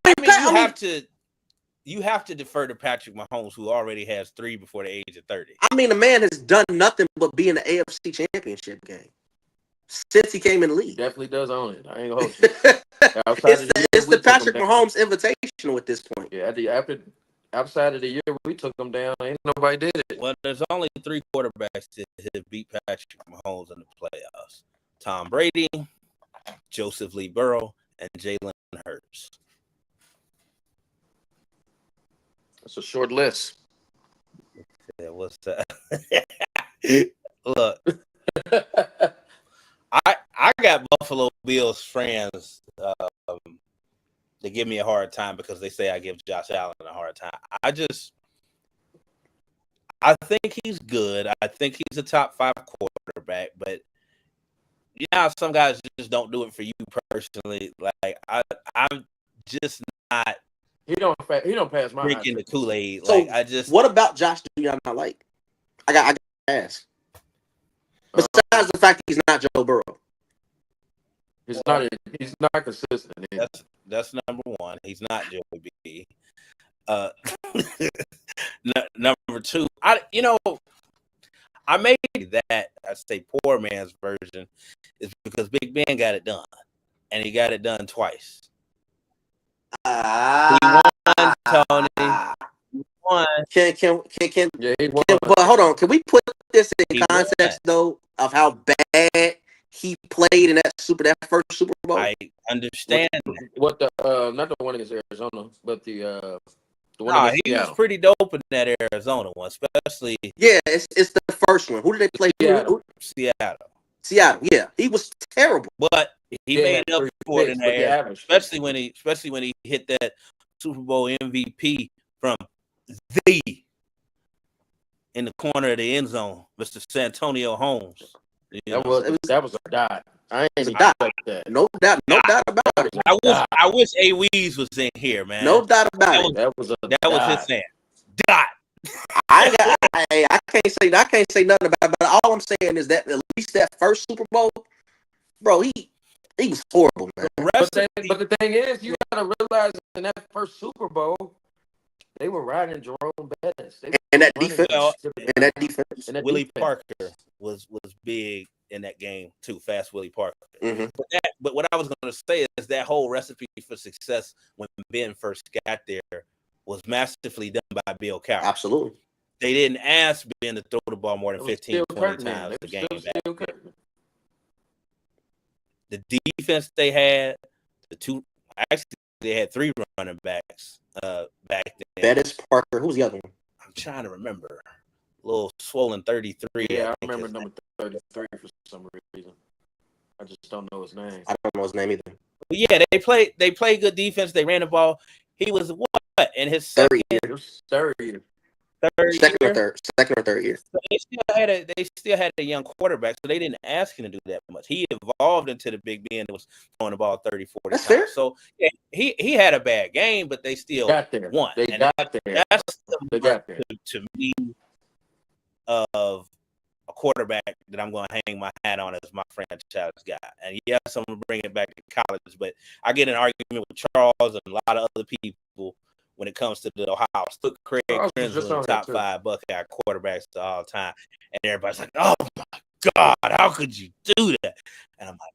you have to defer to Patrick Mahomes, who already has 3 before the age of 30. I mean, the man has done nothing but be in the AFC Championship game since he came in the league. Definitely does own it. I ain't gonna hold you. It's the Patrick Mahomes Invitational at this point. Yeah, outside of the year we took them down, ain't nobody did it. Well, there's only 3 quarterbacks that have beat Patrick Mahomes in the playoffs: Tom Brady, Joseph Lee Burrow, and Jalen Hurts. That's a short list. Yeah, what's that? Look, I got Buffalo Bills friends that give me a hard time because they say I give Josh Allen a hard time. I think he's good. I think he's a top 5 quarterback, but some guys just don't do it for you personally. Like I'm just not. He don't pass my drinking the Kool-Aid. So what about Josh do y'all not like? I got to ask. Besides the fact he's not Joe Burrow. He's not consistent. That's number 1. He's not Joe B. Number 2, I made that I say poor man's version is because Big Ben got it done, and he got it done twice. He won, Tony. He won. But hold on. Can we put this in context though of how bad he played in that first Super Bowl? I understand. What the not the one against Arizona, but the one against he Seattle. was pretty dope in that Arizona one, especially. Yeah, it's the first one. Who did they play? Seattle. Yeah, he was terrible. But he made up for it in the air, especially when he hit that Super Bowl MVP from in the corner of the end zone, Mr. Santonio Holmes. That was a dot. I ain't a dot. like that. No doubt about it. I wish A Weez was in here, man. No doubt about it. That was his saying. Dot. I can't say nothing about it, but all I'm saying is that at least that first Super Bowl, bro, he was horrible, man. But the thing is, you gotta realize in that first Super Bowl, they were riding Jerome Bettis. And that defense. Willie Parker was big in that game too. Fast Willie Parker. Mm-hmm. But what I was going to say is that whole recipe for success when Ben first got there was masterfully done by Bill Cowher. Absolutely. They didn't ask Ben to throw the ball more than 15, 20 times a game. The defense they had, they had 3 running backs back then. Bettis, Parker. Who's the other one? I'm trying to remember. A little swollen 33. Yeah, I remember number 33 for some reason. I just don't know his name. I don't know his name either. But yeah, they played good defense. They ran the ball. He was what in his third year. Second or third year. So they still had a young quarterback, so they didn't ask him to do that much. He evolved into the big Ben that was throwing the ball 30, 40 That's times. fair. So yeah, he had a bad game, but they still won. They got there. That's to me of a quarterback that I'm going to hang my hat on as my franchise guy. And yes, I'm going to bring it back to college, but I get an argument with Charles and a lot of other people when it comes to the Ohio State. Craig Krenzel in the top 5 Buckeye quarterbacks of all time. And everybody's like, oh, my God, how could you do that? And I'm like,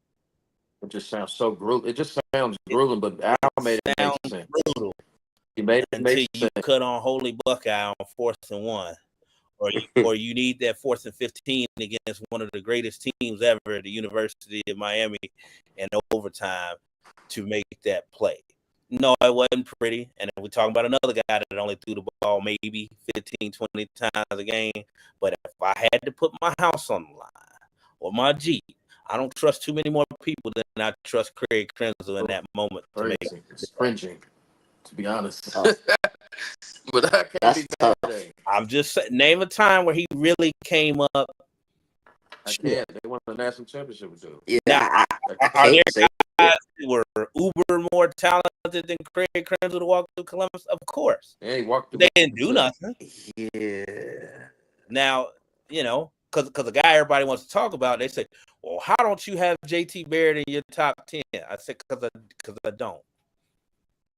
it just sounds so grueling. It just sounds grueling, but Al made it make sense. Brutal. He made it until make you sense. cut on Holy Buckeye on 4th and 1. Or you need that 4th and 15 against one of the greatest teams ever at the University of Miami in overtime to make that play. No, it wasn't pretty. And we're talking about another guy that only threw the ball maybe 15, 20 times a game. But if I had to put my house on the line or my Jeep, I don't trust too many more people than I trust Craig Krenzel in that moment. It's cringing, to be honest. But I can't be mad at it. I'm just saying, name a time where he really came up. I can't. They won the national championship with him. Yeah, Are there guys who were uber more talented than Craig Krenzel to walk through Columbus? Of course. Yeah, he walked through. They didn't do nothing. Yeah. Now, because the guy everybody wants to talk about, they say, well, how don't you have JT Barrett in your top 10? I said, because I don't.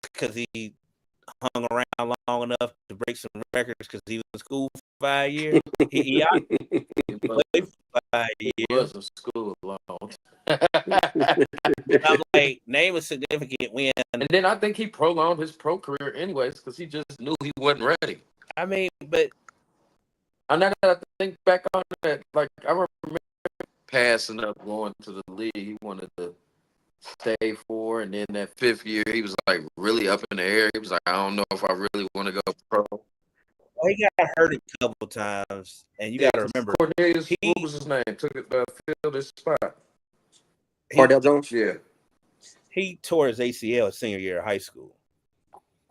Because he hung around long enough to break some records because he was in school for 5 years. He played for 5 years. He was in school alone. I'm like, name a significant win. And then I think he prolonged his pro career anyways because he just knew he wasn't ready. I mean, but I'm not gonna think back on that. Like I remember passing up going to the league. He wanted to stay for, and then that 5th year, he was like really up in the air. He was like, I don't know if I really want to go pro. Well, he got hurt a couple times, and you got to remember, Cornelius, what was his name? Took it filled his spot. Cardell Jones? Yeah. He tore his ACL his senior year of high school.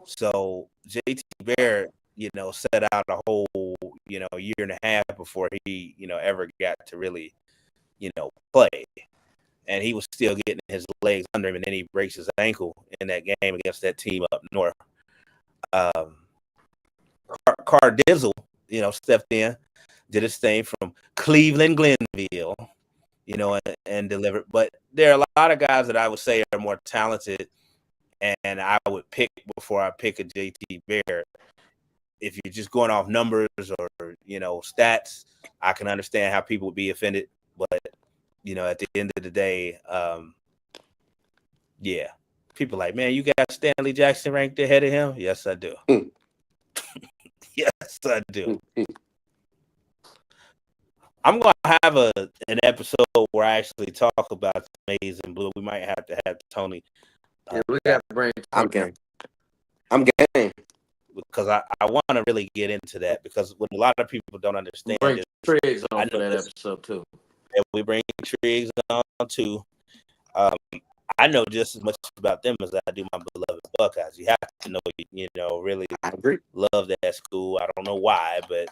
So JT Barrett, set out a whole, year and a half before he, ever got to really, play. And he was still getting his legs under him, and then he breaks his ankle in that game against that team up north. Cardizzle, stepped in, did his thing from Cleveland, Glenville, and delivered. But there are a lot of guys that I would say are more talented, and I would pick before I pick a JT Barrett. If you're just going off numbers or, stats, I can understand how people would be offended. But, at the end of the day, people like, man, you got Stanley Jackson ranked ahead of him? Yes, I do. Yes, I do. I'm going to have an episode where I actually talk about Maize and Blue. We might have to have Tony. We got to bring I'm game. Because I want to really get into that, because what a lot of people don't understand bring is Triggs on for that episode too. And we bring Triggs on too. I know just as much about them as I do my beloved Buckeyes. You have to know, really I agree. Love that school. I don't know why, but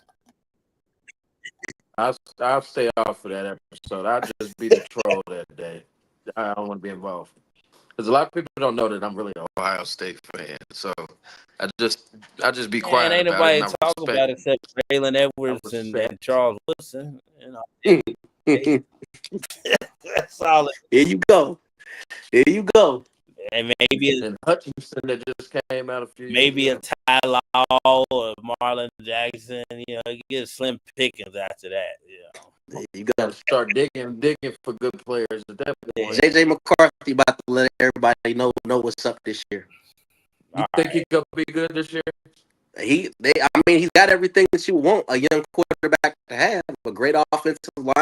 I'll stay off for that episode. I'll just be the troll that day. I don't want to be involved. Because a lot of people don't know that I'm really an Ohio State fan. So I just be And quiet ain't about it. nobody And talk about it except Braylon I Edwards and respect. Charles Woodson. You know, Here that's all. you go. Here you go. And maybe And Hutchinson that just came out a few years a ago. Ty Law or Marlon Jackson. You know, you get slim pickings after that. You know. There you Got go. to start digging for good players at that point. JJ McCarthy about to let everybody know what's up this year. You think he could be good this year? I mean, he's got everything that you want a young quarterback to have. A great offensive line.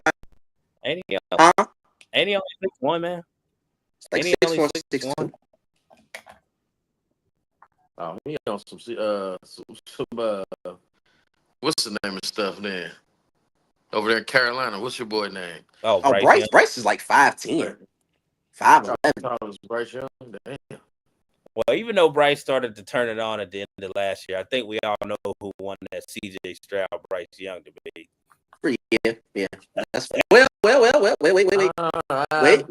Ain't he Huh? only 6'1", man? It's like Ain't he only 6'1", 6'2". Oh, he on some what's the name of stuff then? Over there in Carolina, what's your boy name? Oh, Oh, Bryce Bryce. Young. Bryce is like 5'10", 5'11". Bryce Young. Damn. Well, even though Bryce started to turn it on at the end of last year, I think we all know who won that CJ Stroud Bryce Young debate. Yeah. That's well.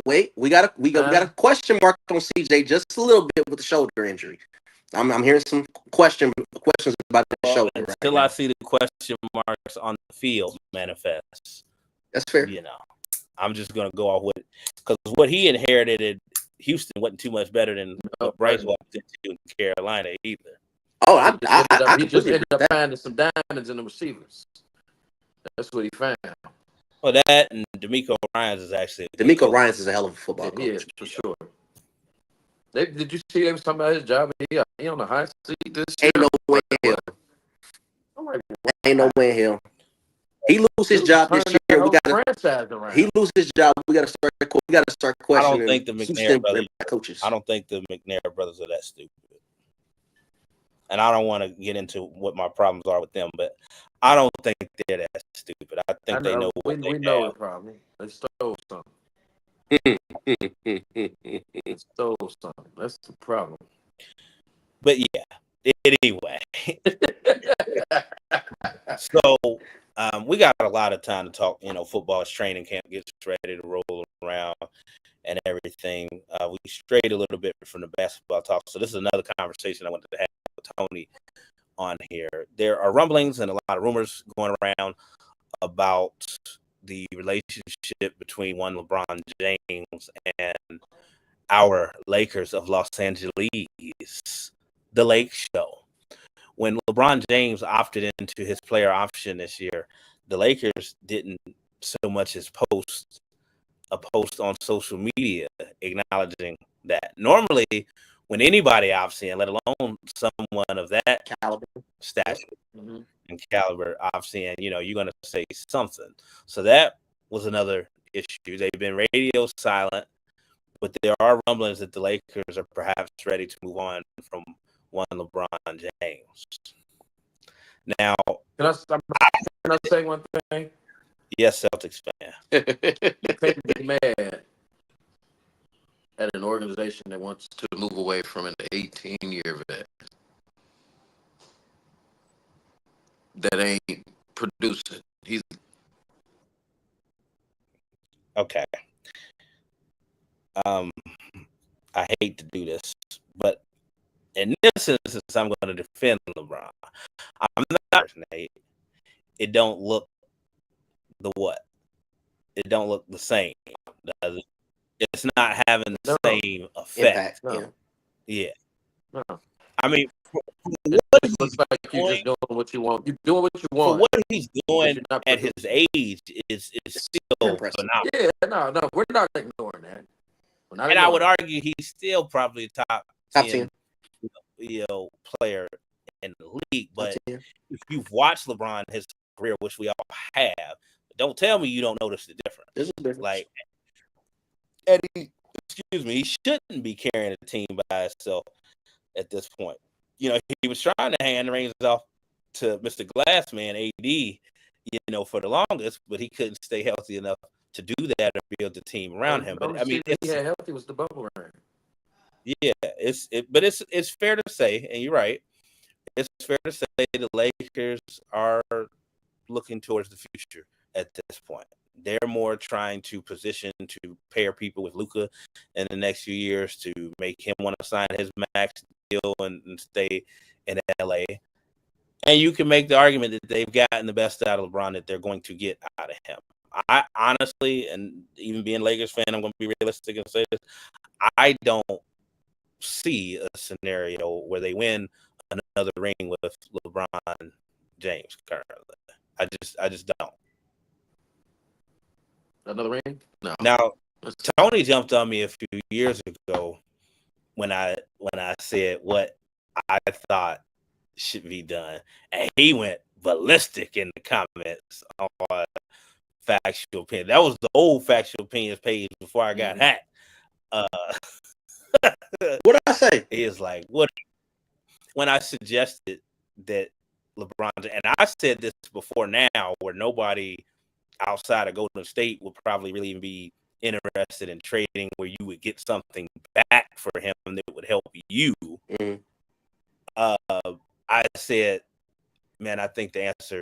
Wait. We got a question mark on CJ just a little bit with the shoulder injury. I'm hearing some questions about the shoulder. Until I see the question marks on the field manifest. That's fair. You know, I'm just gonna go off with it because what he inherited at Houston wasn't too much better than what Bryce walked into in Carolina either. Oh, he just ended up finding some diamonds in the receivers. That's what he found. Well, that and D'Amico Ryans is actually Ryans is a hell of a football coach. Yeah, for sure. Did you see they was talking about his job? He on the hot seat this year. Ain't no way in hell. Ain't no way in hell. He lose his job this year. He lose his job. We gotta start questioning. I don't think the McNair brothers. Coaches. I don't think the McNair brothers are that stupid. And I don't want to get into what my problems are with them, but I don't think they're that stupid. I think they know what they know have. the problem. They stole something. They stole something. That's the problem. But yeah, anyway. So we got a lot of time to talk. You know, football's training camp gets ready to roll around and everything. We strayed a little bit from the basketball talk. So this is another conversation I wanted to have with Tony on here. There are rumblings and a lot of rumors going around about the relationship between one LeBron James and our Lakers of Los Angeles, the Lake Show. When LeBron James opted into his player option this year, the Lakers didn't so much as post a post on social media acknowledging that. Normally, when anybody opts in, let alone someone of that caliber, stature and caliber opts in, you know, you're going to say something. So that was another issue. They've been radio silent, but there are rumblings that the Lakers are perhaps ready to move on from one LeBron James. Now, can I say one thing? Yes, Celtics fan. You can't be mad at an organization that wants to move away from an 18-year vet that ain't producing. He's okay. I hate to do this, but in this instance, I'm going to defend LeBron. I'm not, Nate. It don't look the what? It don't look the same. It's not having the same effect. Yeah. No. I mean, what looks like you're just doing what you want. You're doing what you want. For what he's doing at his age is still impressive. phenomenal. Yeah, no, we're not ignoring that. And I would argue he's still probably top 10, 10. Player in the league. But if you've watched LeBron his career, which we all have, don't tell me you don't notice the difference. There's a difference. Like Eddie, he shouldn't be carrying a team by himself at this point. You know, he was trying to hand the reins off to Mr. Glassman, AD, for the longest, but he couldn't stay healthy enough to do that or build the team around him. But I mean, healthy was the bubble ring. Yeah, it's fair to say, and you're right. It's fair to say the Lakers are looking towards the future at this point. They're more trying to position to pair people with Luka in the next few years to make him want to sign his max deal and stay in LA. And you can make the argument that they've gotten the best out of LeBron that they're going to get out of him. I honestly, and even being a Lakers fan, I'm going to be realistic and say this. I don't see a scenario where they win another ring with LeBron James currently. I just don't. Another ring? No. Now, Tony jumped on me a few years ago when I said what I thought should be done, and he went ballistic in the comments on Factual Opinion. That was the old Factual Opinions page before I got hacked. What did I say? Is like what when I suggested that LeBron, and I said this before now, where nobody outside of Golden State would probably really even be interested in trading, where you would get something back for him that would help you. Mm-hmm. I said, man, I think the answer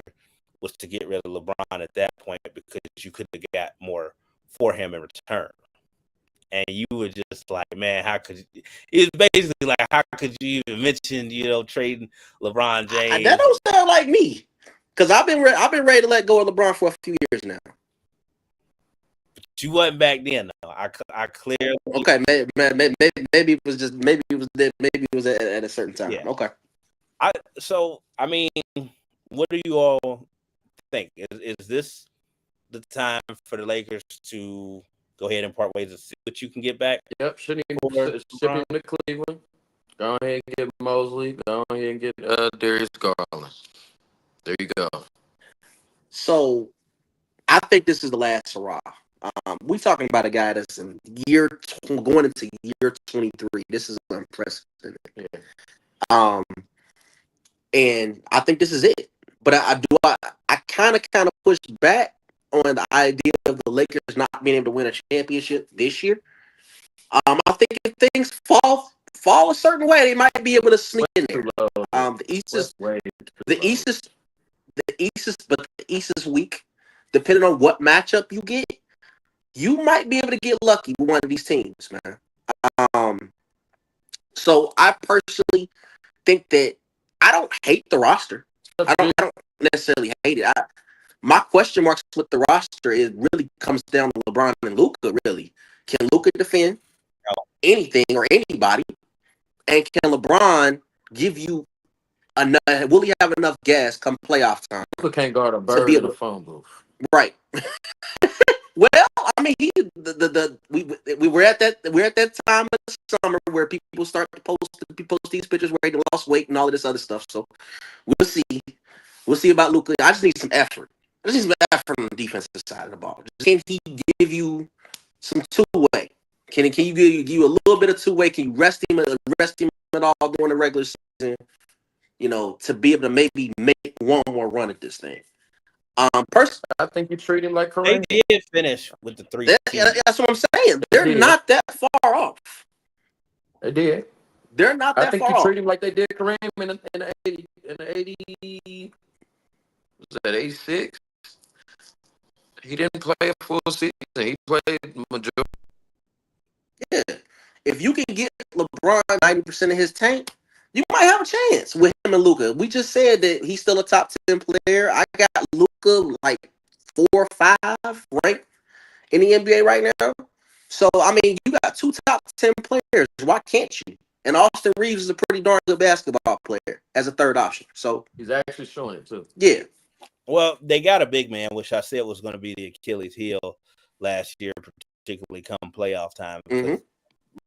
was to get rid of LeBron at that point because you could have got more for him in return. And you were just like, man, how could you? It's basically like, how could you even mention, trading LeBron James? That don't sound like me, because I've been ready to let go of LeBron for a few years now. But you wasn't back then, though. I clearly. Okay, maybe it was at a certain time. Yeah. Okay. I mean, what do you all think? Is this the time for the Lakers to go ahead and part ways and see what you can get back? Yep, ship him to Cleveland. Go ahead and get Mosley. Go ahead and get Darius Garland. There you go. So, I think this is the last hurrah. We're talking about a guy that's going into year 23. This is unprecedented. Yeah. And I think this is it. But I kind of pushed back on the idea of the Lakers not being able to win a championship this year. I think if things fall a certain way, they might be able to sneak in there. The East is weak. Depending on what matchup you get, you might be able to get lucky with one of these teams, man. So I personally think that I don't hate the roster. I don't necessarily hate it. My question marks with the roster really comes down to LeBron and Luka. Really, can Luka defend anything or anybody? And can LeBron give you enough? Will he have enough gas come playoff time? Luka can't guard a bird in a phone booth. Right. Well, I mean, we were at that time of the summer where people start to post these pictures where he lost weight and all of this other stuff. So we'll see. We'll see about Luka. I just need some effort. I just need some effort on the defensive side of the ball. Can he give you some two-way? Can you give you a little bit of two-way? Can you rest him at all during the regular season? To be able to maybe make one more run at this thing. Personally, I think you treat him like Kareem. They did finish with the 3. That's what I'm saying. They're not that far off. They did. They're not that far off. I think you treat him like they did Kareem in the 80. Was that 86? He didn't play a full season. He played majority. Yeah. If you can get LeBron 90% of his tank, you might have a chance with him and Luka. We just said that he's still a top 10 player. I got Luka like 4 or 5 ranked in the NBA right now. So, I mean, you got 2 top 10 players. Why can't you? And Austin Reeves is a pretty darn good basketball player as a third option. So he's actually showing it too. Yeah. Well, they got a big man, which I said was going to be the Achilles heel last year, particularly come playoff time. Because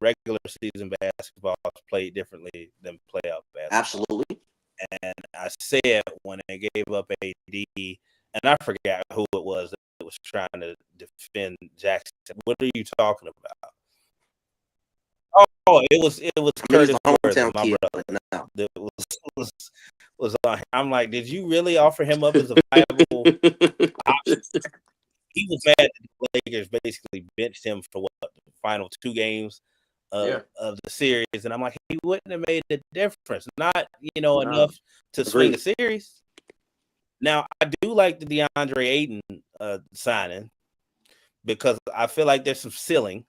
regular season basketball is played differently than playoff basketball. Absolutely. And I said when they gave up AD, and I forgot who it was that was trying to defend Jackson. What are you talking about? Oh, it was Curtis Worth, my brother. No. That was on. I'm like, did you really offer him up as a viable option? He was mad that the Lakers basically benched him for the final 2 games of the series, and I'm like, he wouldn't have made a difference. Not enough to swing a series. Now I do like the DeAndre Ayton signing. because I feel like there's some ceiling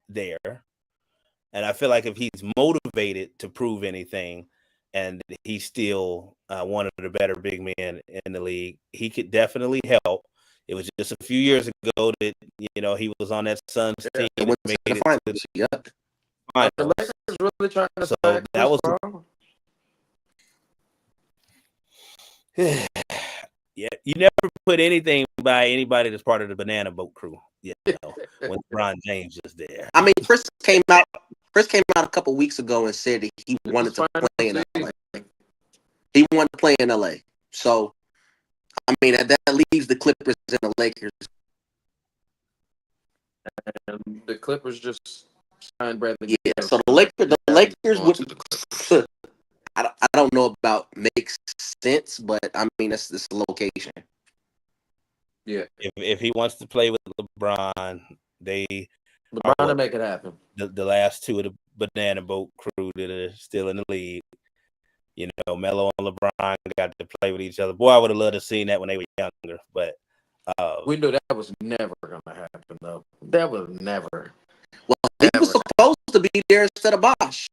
there. And I feel like if he's motivated to prove anything and he's still one of the better big men in the league, he could definitely help. It was just a few years ago that, he was on that Suns team. It went to the finals. Yep. The Lakers really trying to so that was yeah, you never put anything by anybody that's part of the banana boat crew, when LeBron James is there. I mean, Chris came out a couple weeks ago and said that he wanted to play in LA. He wanted to play in LA. So, I mean, that leaves the Clippers and the Lakers. And the Clippers just signed Bradley. Yeah, so the Lakers would. I don't know about makes sense, but I mean that's the location. Yeah, if he wants to play with LeBron, LeBron to make it happen. The last two of the banana boat crew that are still in the league. Melo and LeBron got to play with each other. Boy, I would have loved to seen that when they were younger, but we knew that was never going to happen, though. That was never. Well, he was supposed to be there instead of Bosh.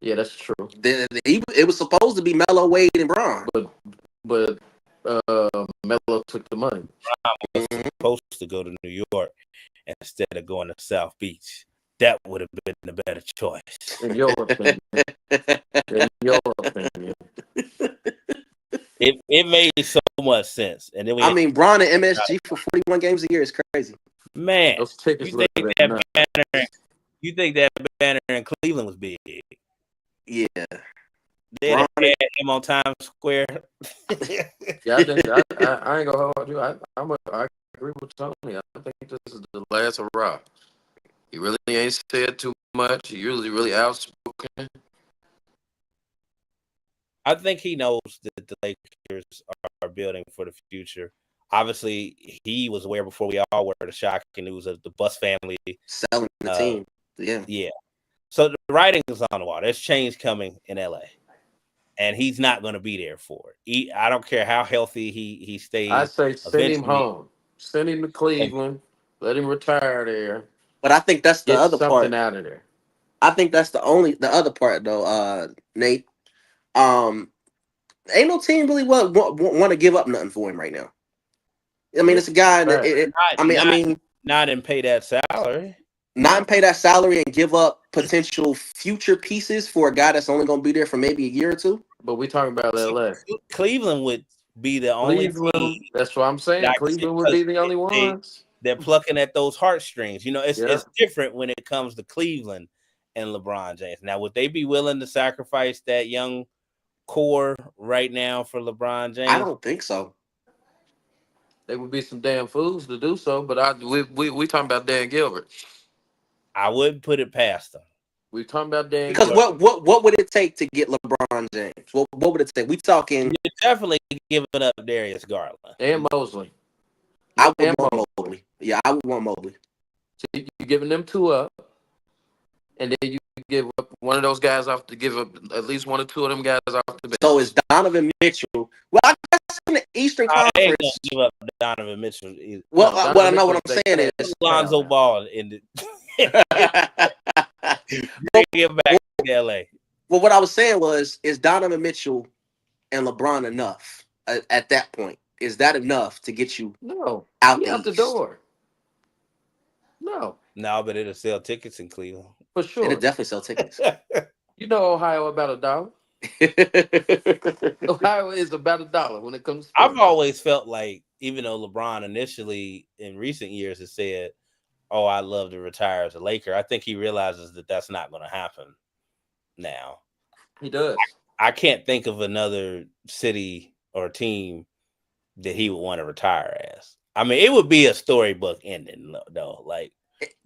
Yeah, that's true. It was supposed to be Melo, Wade, and Bron. But Melo took the money. Bron was supposed to go to New York instead of going to South Beach. That would have been the better choice. In your opinion. It made so much sense. And then Bron and MSG for 41 games a year is crazy. Man, those tickets you think that banner in Cleveland was big? Yeah. They had him on Times Square. Yeah, I ain't gonna hold you. I agree with Tony. I think this is the last hurrah. He really ain't said too much. He really outspoken. I think he knows that the Lakers are building for the future. Obviously, he was aware before we all were the shocking news of the Bus family selling the team. Yeah. So the writing is on the wall. There's change coming in LA, and he's not going to be there for it. I don't care how healthy he stays. I say send him home. Send him to Cleveland. Let him retire there. But I think that's the other part. Something out of there. I think that's the other part though, Nate. Ain't no team really want to give up nothing for him right now. I mean, it's a guy that not and pay that salary. Not and pay that salary and give up potential future pieces for a guy that's only going to be there for maybe a year or two. But we talking about LA. Cleveland would be the only team. That's what I'm saying. Cleveland would be the only ones. They're plucking at those heartstrings. It's different when it comes to Cleveland and LeBron James. Now, would they be willing to sacrifice that young core right now for LeBron James? I don't think so. They would be some damn fools to do so. But we talking about Dan Gilbert. I wouldn't put it past them. We talking about Dan because Gilbert. what would it take to get LeBron James? What would it take? We talking. You're definitely giving up Darius Garland and Mosley. I would want Mobley. Yeah, I would want Mobley. So you're giving them two up, and then you give up one of those guys off to give up at least one or two of them guys off the bench. So is Donovan Mitchell? Well, I guess in the Eastern Conference, I ain't gonna give up Donovan Mitchell either. Well, I know what I'm saying is Lonzo Ball in the bring him back to LA. Well, what I was saying was, is Donovan Mitchell and LeBron enough at that point? Is that enough to get you out the door? No, but it'll sell tickets in Cleveland for sure. It'll definitely sell tickets. You know, Ohio about $1. Ohio is about $1 when it comes to sports. I've always felt like, even though LeBron initially in recent years has said, "Oh, I love to retire as a Laker," I think he realizes that that's not going to happen now. He does. I can't think of another city or team that he would want to retire as. I mean, it would be a storybook ending, though. Like,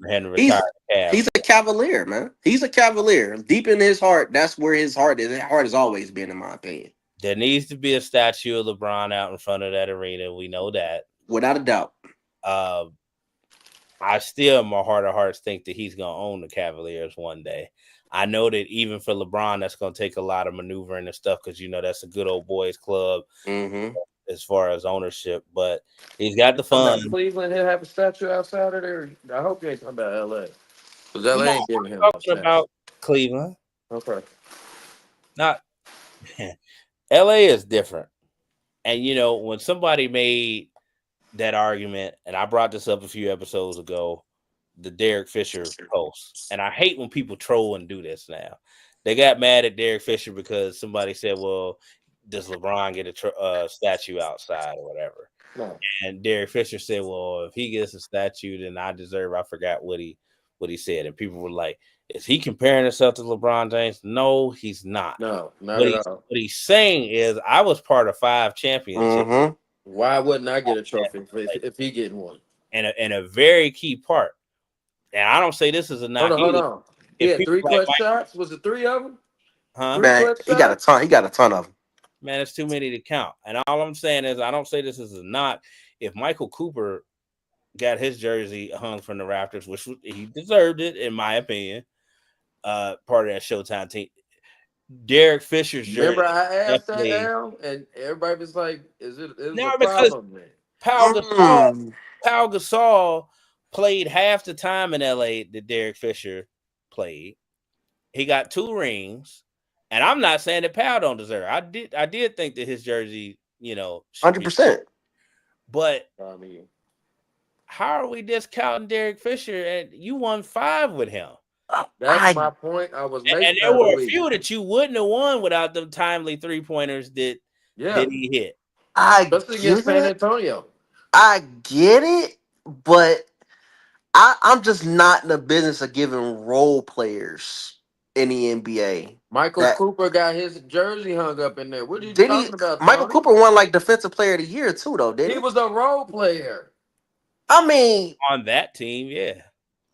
he's a Cavalier, man. He's a Cavalier. Deep in his heart, that's where his heart is. His heart has always been, in my opinion. There needs to be a statue of LeBron out in front of that arena. We know that. Without a doubt. I still, in my heart of hearts, think that he's going to own the Cavaliers one day. I know that even for LeBron, that's going to take a lot of maneuvering and stuff because, that's a good old boys club. Mm-hmm. as far as ownership, but he's got the funds. Cleveland, he'll have a statue outside of there. I hope you ain't talking about L.A. Because LA No, ain't giving I'm him no talking statue. about Cleveland. Okay. Not LA is different. And when somebody made that argument, and I brought this up a few episodes ago, the Derek Fisher post. And I hate when people troll and do this now. They got mad at Derek Fisher because somebody said, well, does LeBron get a statue outside or whatever? No. And Derek Fisher said, well, if he gets a statue, then I deserve. I forgot what he said. And people were like, is he comparing himself to LeBron James? No, he's not. No, not at all. What he's saying is, I was part of 5 championships. Mm-hmm. Why wouldn't I get a trophy if he getting one? And a very key part. And I don't say this is a knock. Hold on. He had 3 clutch shots. Was it 3 of them? Huh? Man, he got a ton. He got a ton of them. Man, it's too many to count. And all I'm saying is, I don't say this is a knock. If Michael Cooper got his jersey hung from the Raptors, which he deserved it, in my opinion, part of that Showtime team. Derek Fisher's jersey. Remember, I asked that now, and everybody was like, "Is it a because problem?" Man? Pau Gasol played half the time in LA that Derek Fisher played. He got 2 rings, and I'm not saying that Pau don't deserve it. I did think that his jersey, 100%. But I mean, how are we discounting Derek Fisher? And you won 5 with him. That's my point. I was making, and there were a few that you wouldn't have won without them timely 3-pointers that he hit. Especially against San Antonio. I get it, but I'm just not in the business of giving role players in the NBA. Michael Cooper got his jersey hung up in there. What are you talking about, Michael Cooper won like Defensive Player of the Year too, though, didn't he? He was a role player. I mean, on that team, yeah.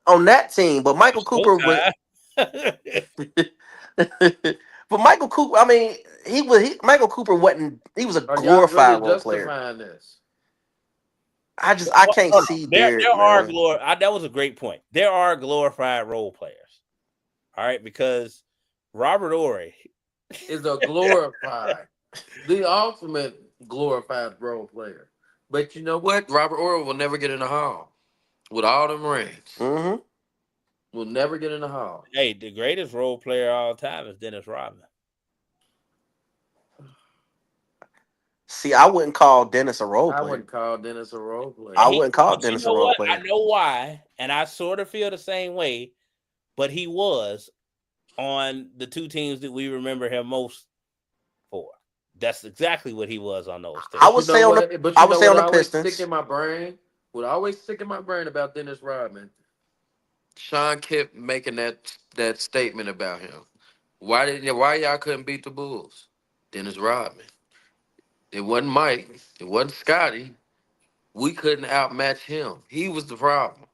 On that team, but Michael Cooper was. But Michael Cooper, I mean, Michael Cooper wasn't. He was a glorified role player. This? I can't see there. There are that was a great point. There are glorified role players. All right, because Robert Horry is a glorified, the ultimate glorified role player. But you know what? Robert Horry will never get in the hall with all them rings. Mm-hmm. Will never get in the hall. Hey, the greatest role player of all time is Dennis Rodman. See, I wouldn't call Dennis a role player. I wouldn't call Dennis a role player. I wouldn't call Dennis a role player. I know why, and I sort of feel the same way, but he was on the 2 teams that we remember him most for. That's exactly what he was on those teams. I would say on the Pistons. Stick in my brain. What always stick in my brain about Dennis Rodman, Sean Kemp making that statement about him. Why y'all couldn't beat the Bulls? Dennis Rodman. It wasn't Mike. It wasn't Scotty. We couldn't outmatch him. He was the problem.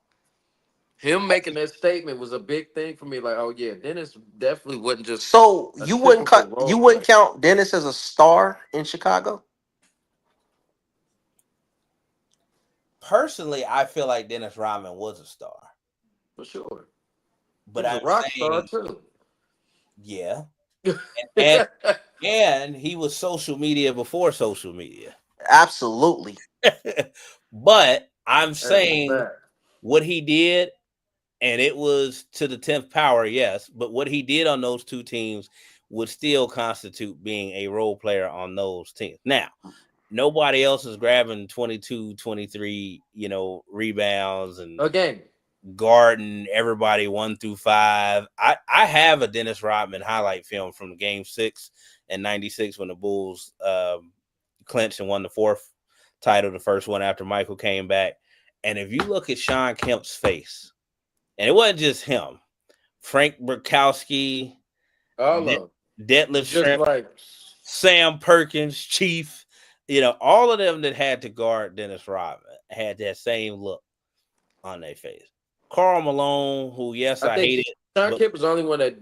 Him making that statement was a big thing for me. Like, oh yeah, Dennis definitely wasn't just. So you wouldn't count Dennis as a star in Chicago? Personally, I feel like Dennis Rodman was a star. For sure. But I'm a rock star too. Yeah. and he was social media before social media. Absolutely. But I'm saying what he did, and it was to the 10th power, yes, but what he did on those 2 teams would still constitute being a role player on those teams. Now, nobody else is grabbing 22, 23, rebounds and again. Garden, everybody 1 through 5. I have a Dennis Rodman highlight film from Game 6 in '96 when the Bulls clinched and won the 4th title, the first one after Michael came back. And if you look at Sean Kemp's face, and it wasn't just him, Frank Burkowski, Detlef Shrimp, Sam Perkins, Chief, all of them that had to guard Dennis Rodman had that same look on their face. Karl Malone, who I hated. Sean Kemp was the only one that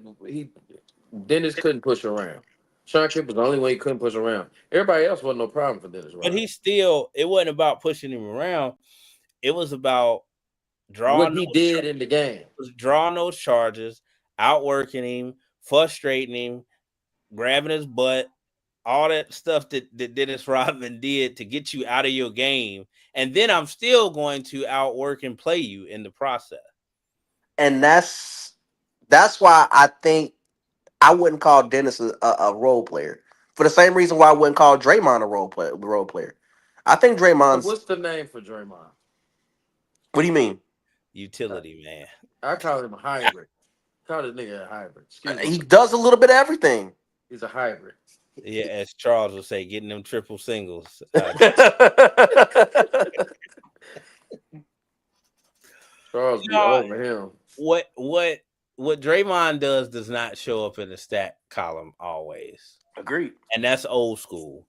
Dennis couldn't push around. Sean Kemp was the only one he couldn't push around. Everybody else wasn't no problem for Dennis. But it wasn't about pushing him around. It was about drawing what he did in the game. It was drawing those charges, outworking him, frustrating him, grabbing his butt, all that stuff that Dennis Rodman did to get you out of your game, and then I'm still going to outwork and play you in the process. And that's why I think I wouldn't call Dennis a role player. For the same reason why I wouldn't call Draymond a role player. I think So Draymond's. what's the name for Draymond? What do you mean? Utility man. I call him a hybrid. Call this nigga a hybrid. Excuse He me. does a little bit of everything. He's a hybrid. Yeah, as Charles would say, getting them triple singles. Charles be over him. What Draymond does not show up in the stat column always. Agreed. And that's old school.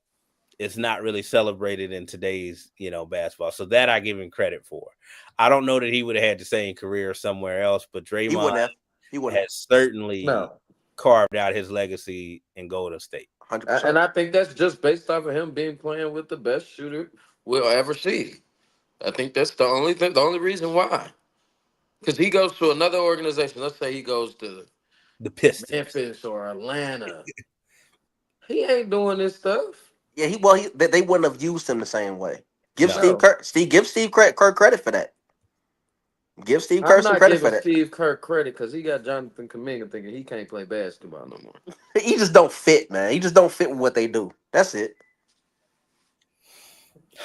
It's not really celebrated in today's, basketball. So that I give him credit for. I don't know that he would have had the same career somewhere else, but Draymond He wouldn't has certainly No. carved out his legacy in Golden State. 100%. And I think that's just based off of him playing with the best shooter we'll ever see. I think that's the only thing, the only reason why. Because he goes to another organization. Let's say he goes to The Pistons. Memphis or Atlanta. He ain't doing this stuff. Yeah, they wouldn't have used him the same way. Give No. Steve Kerr credit for that. Give Steve Kerr some credit for that. Steve Kerr credit because he got Jonathan Kuminga thinking he can't play basketball no more. He just don't fit, man. He just don't fit with what they do. That's it.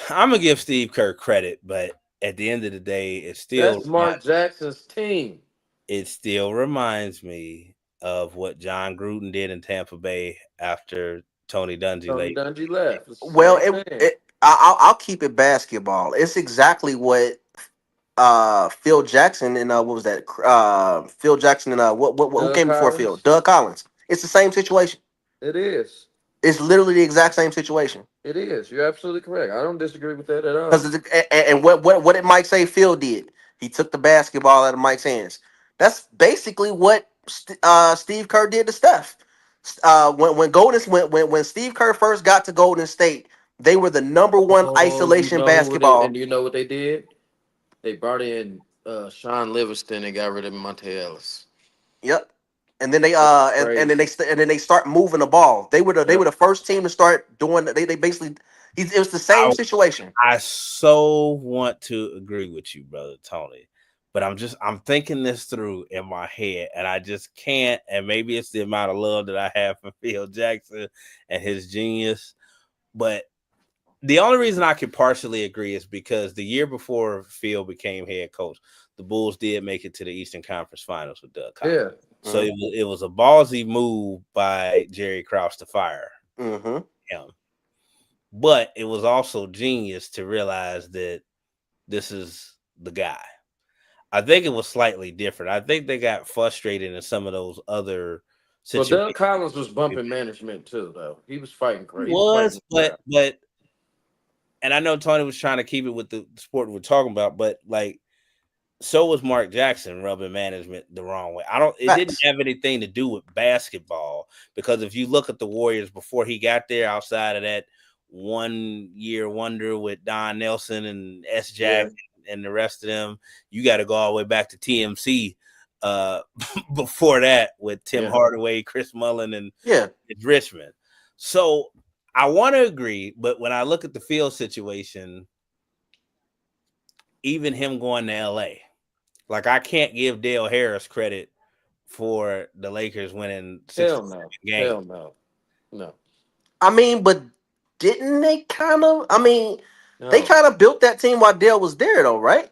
I'm gonna give Steve Kerr credit, but at the end of the day, That's Mark Jackson's team. It still reminds me of what John Gruden did in Tampa Bay after Tony Dungy left. Well, I'll keep it basketball. It's exactly what Phil Jackson and what was that? Phil Jackson and who came before Phil? Doug Collins. It's the same situation. It is. It's literally the exact same situation. It is. You're absolutely correct. I don't disagree with that at all. And what did Mike say Phil did? He took the basketball out of Mike's hands. That's basically what Steve Kerr did to Steph. When Steve Kerr first got to Golden State, they were the number one isolation basketball. And you know what they did? They brought in Sean Livingston and got rid of Monte Ellis. Yep. And then they start moving the ball. They were the first team to start doing. They basically it was the same situation. I so want to agree with you, brother Tony, but I'm thinking this through in my head, and I just can't. And maybe it's the amount of love that I have for Phil Jackson and his genius, but the only reason I could partially agree is because the year before Phil became head coach, the Bulls did make it to the Eastern Conference Finals with Doug Collins. Yeah. So it was a ballsy move by Jerry Krause to fire him. But it was also genius to realize that this is the guy. I think it was slightly different. I think they got frustrated in some of those other situations. Well, Doug Collins was bumping management too, though. He was fighting crazy. But and I know Tony was trying to keep it with the sport we're talking about, but like, so was Mark Jackson rubbing management the wrong way. It didn't have anything to do with basketball, because if you look at the Warriors before he got there, outside of that 1 year wonder with Don Nelson and S. Jack and the rest of them, you got to go all the way back to TMC before that with Tim Hardaway, Chris Mullin, and Richmond. So I want to agree, but when I look at the field situation, even him going to LA, like, I can't give Dale Harris credit for the Lakers winning 67 games. Hell no. I mean, but didn't they kind of? I mean, they kind of built that team while Dale was there, though, right?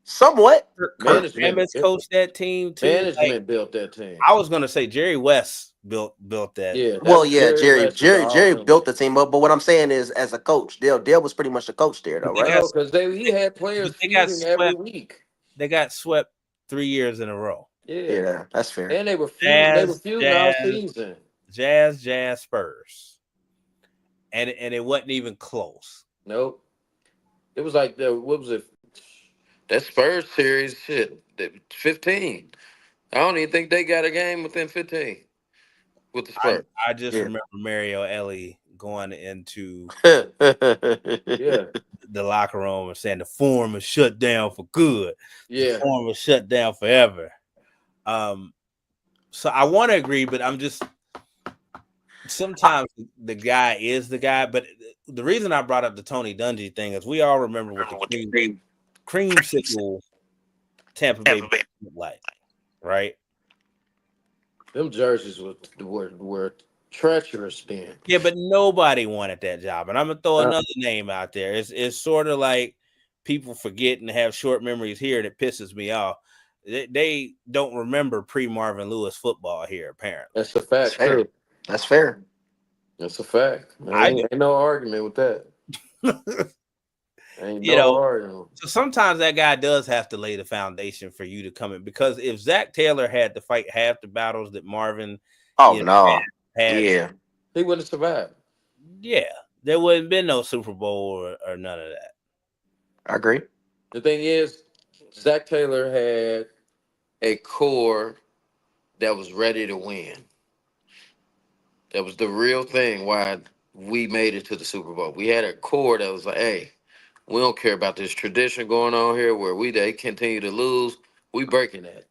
Somewhat. Management coached that team too. Management built that team. I was gonna say Jerry West built that. Yeah. Well, yeah, Jerry built the team up. But what I'm saying is, as a coach, Dale was pretty much the coach there, though, right? Because he had players every week. They got swept 3 years in a row. Yeah, that's fair. And they were feuding all season. Jazz, Spurs, and it wasn't even close. Nope. It was like what was it? That Spurs series, 15. I don't even think they got a game within 15 with the Spurs. I just remember Mario Elie going into the locker room and saying the forum is shut down for good. Yeah. The forum is shut down forever. So I want to agree, but I'm just sometimes the guy is the guy, but the reason I brought up the Tony Dungy thing is we all remember what the creamsicle Tampa Bay looked like, right? Them jerseys were treacherous then. Yeah, but nobody wanted that job. And I'm gonna throw another name out there. It's sort of like people forget and have short memories here that pisses me off. They don't remember pre-Marvin Lewis football here, apparently. That's a fact. Fair. That's fair. That's a fact. I do. Ain't no argument with that. Ain't You no know, argument. so sometimes that guy does have to lay the foundation for you to come in, because if Zach Taylor had to fight half the battles that Marvin No. had, Yeah. He wouldn't survive. yeah, there wouldn't been no Super Bowl or none of that. I agree. The thing is, Zach Taylor had a core that was ready to win. That was the real thing why we made it to the Super Bowl. We had a core that was like, hey, we don't care about this tradition going on here where they continue to lose. We breaking that.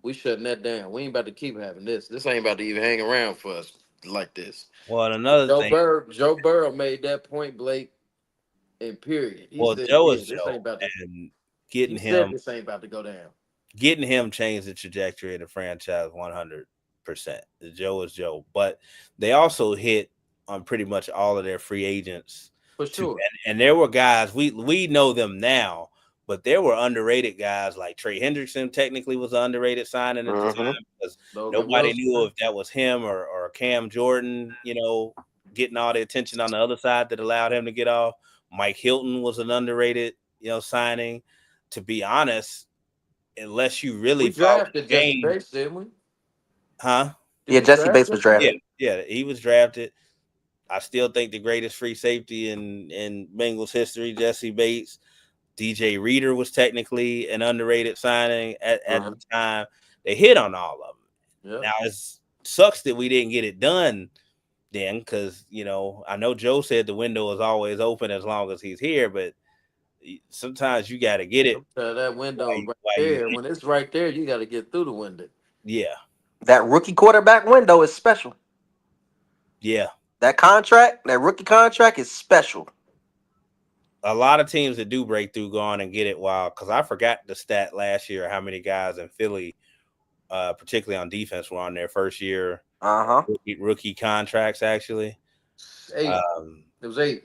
We shutting that down. We ain't about to keep having this. This ain't about to even hang around for us like this. Well, another thing. Joe Burrow made that point blank and period. He said, Joe is this Joe, ain't about to, and this ain't about to go down. Getting him changed the trajectory of the franchise 100%. Joe is Joe, but they also hit on pretty much all of their free agents. For sure. And there were guys, we know them now, but there were underrated guys like Trey Hendrickson. Technically was an underrated signing at the time, because nobody knew if that was him or Cam Jordan, getting all the attention on the other side that allowed him to get off. Mike Hilton was an underrated, signing. To be honest, unless you really drafted Jesse Bates, didn't we? Huh? Jesse Bates was drafted. Yeah, he was drafted. I still think the greatest free safety in Bengals history, Jesse Bates. DJ Reader was technically an underrated signing at the time. They hit on all of them. Yep. Now, it sucks that we didn't get it done then, because, I know Joe said the window is always open as long as he's here, but sometimes you got to get it. That window right there. When it's right there, you got to get through the window. Yeah. That rookie quarterback window is special. Yeah. That rookie contract is special. A lot of teams that do break through go on and get it wild, because I forgot the stat last year how many guys in Philly, particularly on defense, were on their first year rookie contracts, actually. 8. It was 8.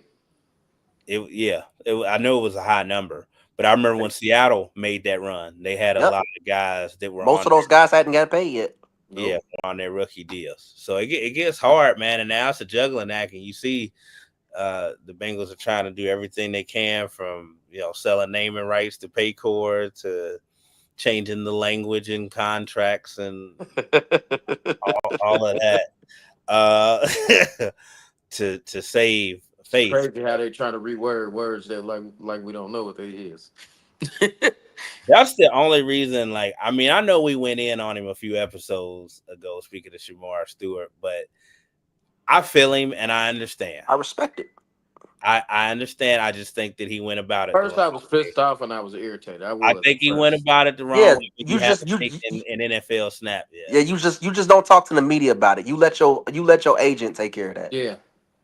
I know it was a high number, but I remember when Seattle made that run, they had a lot of guys that were most of those guys hadn't got paid yet. Yeah, on their rookie deals. So it gets hard, man. And now it's a juggling act, and you see the Bengals are trying to do everything they can, from selling naming rights to Paycor to changing the language in contracts and all of that to save face. It's crazy how they try to reword words that like we don't know what they is. That's the only reason. I know we went in on him a few episodes ago, speaking of Shamar Stewart, but I feel him and I understand. I respect it. I understand. I just think that he went about it. First, I was pissed off and I was irritated. I think he went about it the wrong way. You just take an NFL snap. Yeah, you just don't talk to the media about it. You let your agent take care of that. Yeah.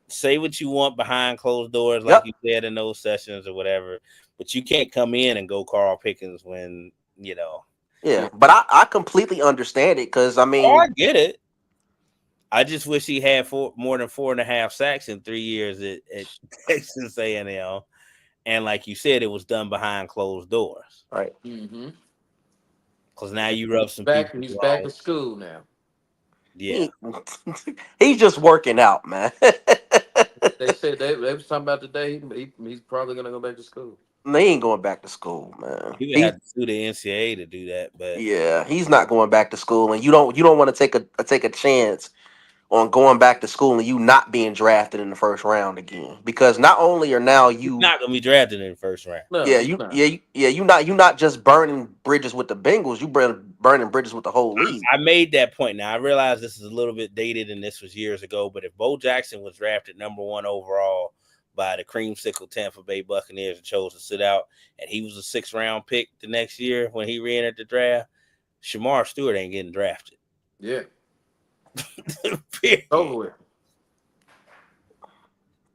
Say what you want behind closed doors, like you said in those sessions or whatever. But you can't come in and go Carl Pickens when Yeah, but I completely understand it, because I get it. I just wish he had more than 4.5 sacks in 3 years at Texas A&M, and like you said, it was done behind closed doors. Right. Because now you rub some people. He's back at school now. Yeah. He's just working out, man. They said they was talking about today. He's probably gonna go back to school. They ain't going back to school, man. He would have to sue the NCAA to do that, but yeah, he's not going back to school, and you don't want to take a chance on going back to school and you not being drafted in the first round again, because not only are now you not gonna be drafted in the first round. No, you're not just burning bridges with the Bengals, you burning bridges with the whole league. I made that point. Now I realize this is a little bit dated and this was years ago, but if Bo Jackson was drafted number 1 overall by the creamsicle Tampa Bay Buccaneers and chose to sit out, and he was a 6th round pick the next year when he re-entered the draft, Shamar Stewart ain't getting drafted. Yeah. Over with.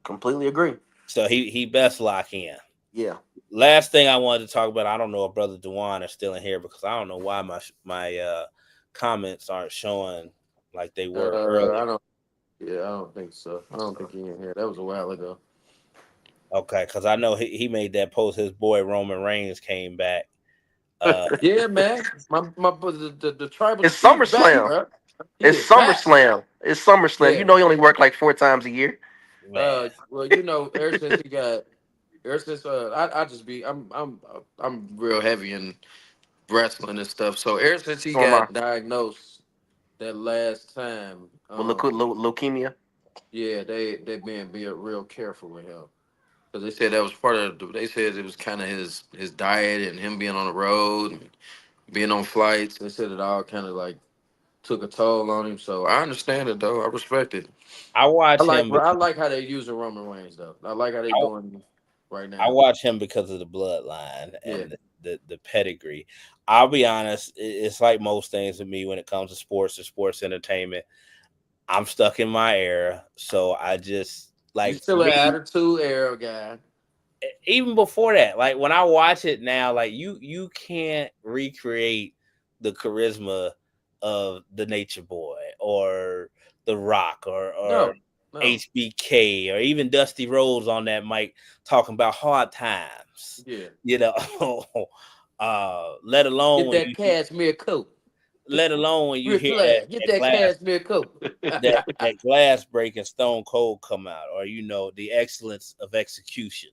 Completely agree. So he best lock in. Yeah. Last thing I wanted to talk about, I don't know if Brother Dewan is still in here because I don't know why my comments aren't showing like they were I earlier. don't. Yeah, I don't think so. I don't think he in here. That was a while ago. Okay, because I know he made that post. His boy Roman Reigns came back. Uh, Yeah, man. The tribal It's chief back, SummerSlam. bro. He It's is back. SummerSlam. It's SummerSlam. You Yeah. know he only worked like 4 times a year. man, Well, ever since I just be I'm real heavy in wrestling and stuff. So ever since he So am I. got diagnosed that last time, With leukemia. yeah, they been real careful with him because they said that was part of. They said it was kind of his diet and him being on the road and being on flights. They said it all kind of like took a toll on him. So I understand it though. I respect it. I watch him I because like how they using Roman Reigns though. I like how they I, doing right I now. watch him because of the bloodline Yeah. and the pedigree. I'll be honest, it's like most things with me when it comes to sports or sports entertainment. I'm stuck in my era, so I just You like for still an me. attitude era guy. Even before that, like when I watch it now, like you can't recreate the charisma of the Nature Boy or the Rock or No, no. HBK or even Dusty Rhodes on that mic talking about hard times, Yeah. you know. Let alone Get when that cashmere coat. you Ric hear Flair, get that that glass cashmere coat. that glass break and Stone Cold come out, or the excellence of execution.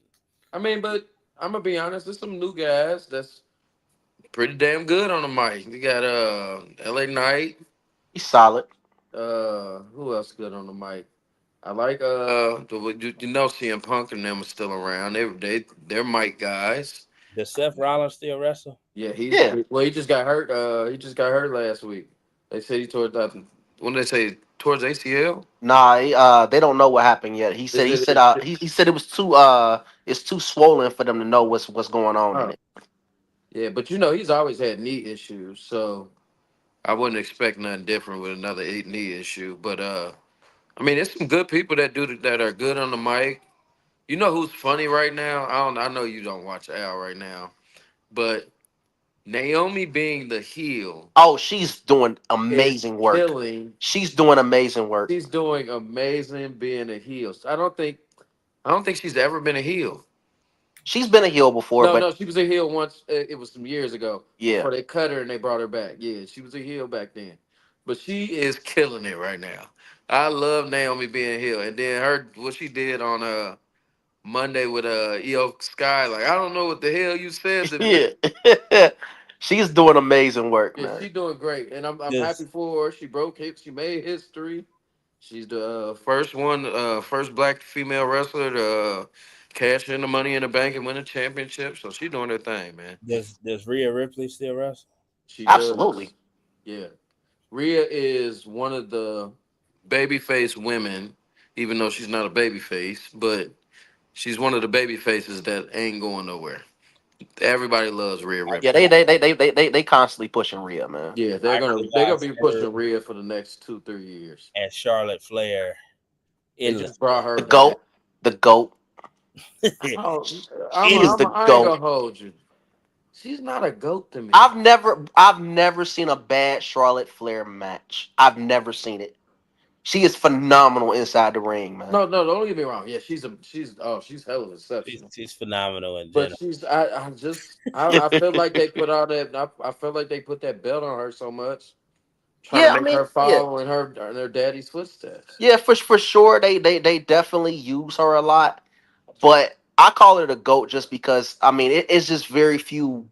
I mean, but I'm gonna be honest. There's some new guys that's pretty damn good on the mic. You got L.A. Knight. He's solid. Who else good on the mic? I like CM Punk and them are still around. They're mic guys. Does Seth Rollins still wrestle? Yeah, Yeah. he just got hurt. He just got hurt last week. They said he tore that. When they say towards ACL. Nah, they don't know what happened yet. He said Is he it? said he said it was too it's too swollen for them to know what's going on in Oh, it. yeah, but he's always had knee issues, so I wouldn't expect nothing different with another knee issue. But I mean, there's some good people that are good on the mic. You know who's funny right now? I know you don't watch Al right now, but Naomi being the heel Oh, she's doing is amazing work. killing. She's doing amazing work. She's doing amazing being a heel. So I don't think she's ever been a heel. She's been a heel before, No, but no, she was a heel once. It was some years ago yeah. before they cut her and they brought her back. Yeah, she was a heel back then, but she is killing it right now. I love Naomi being heel, and then her what she did on Monday with EO Sky. Like I don't know what the hell you said to me. Yeah. She's doing amazing work, Yeah, man. she's doing great, and I'm happy Does for her. She broke hips. She made history. She's the first black female wrestler to cash in the Money in the Bank and win a championship. So she doing her thing, man. does Rhea Ripley still wrestle? She Absolutely. does. Yeah. Rhea is one of the babyface women, even though she's not a babyface, but she's one of the baby faces that ain't going nowhere. Everybody loves Rhea Yeah, Ripley. they constantly pushing Rhea, man. Yeah, I they're gonna realized be her pushing Rhea for the next 2-3 years. and Charlotte Flair They endless. just brought her The back. goat, the goat. Oh, She is the I ain't goat. gonna hold you. She's not a goat to me. I've never seen a bad Charlotte Flair match. I've never seen it. She is phenomenal inside the ring, man. No, no, don't get me wrong. Yeah, she's hell of exceptional. She's phenomenal in But general. I feel like they put all that. I feel like they put that belt on her so much, trying to Yeah, I make mean, her yeah, follow in her daddy's footsteps. yeah, for sure. They definitely use her a lot, but I call her the goat just because I mean it's just very few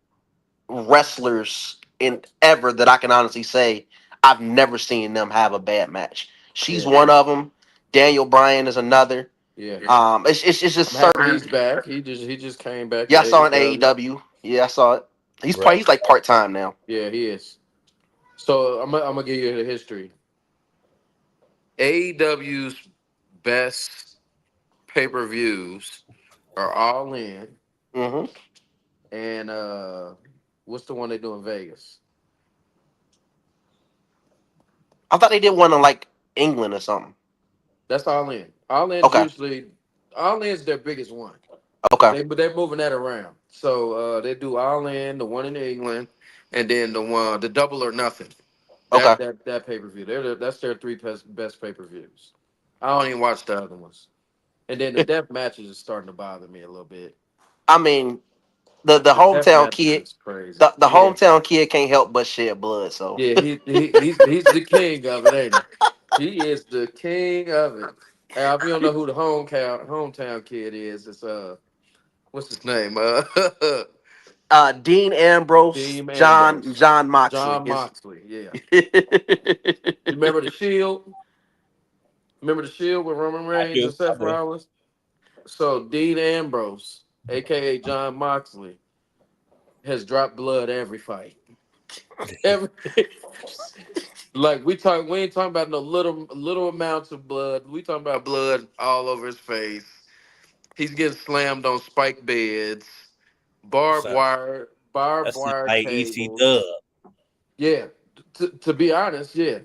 wrestlers in ever that I can honestly say I've never seen them have a bad match. She's Yeah, one of them. Daniel Bryan is another. yeah. It's just I'm happy certain. he's back. He just came back to Yeah, I saw in AEW. AEW. Yeah, I saw it. Right. He's like part time now. Yeah, he is. So I'm gonna give you the history. AEW's best pay-per-views are All In Hmm. and what's the one they do in Vegas? I thought they did one in like England or something. That's All In. All In's Okay. usually All In's their biggest one. Okay. They're moving that around. So they do All In, the one in England, and then the Double or Nothing. Okay. That pay per view. That's their three best pay per views. I don't even watch the other ones. And then the death matches is starting to bother me a little bit. I mean, the The death hometown matches kid, is crazy. the Yeah, hometown kid can't help but shed blood. So yeah. He's the king of it, ain't he? He is the king of it. If you don't know who the hometown kid is, it's what's his name? Dean Ambrose, Dean Ambrose, John Moxley. John Moxley. Yeah. You It's remember the Shield? Remember the Shield with Roman I Reigns do. and I Seth do. Rollins? So Dean Ambrose, aka John Moxley, has dropped blood every fight. Every like we ain't talking about no little amounts of blood. We talking about blood all over his face. He's getting slammed on spike beds, That's a, barbed that's wire like EC Dub. cables. Yeah, to be honest, yeah,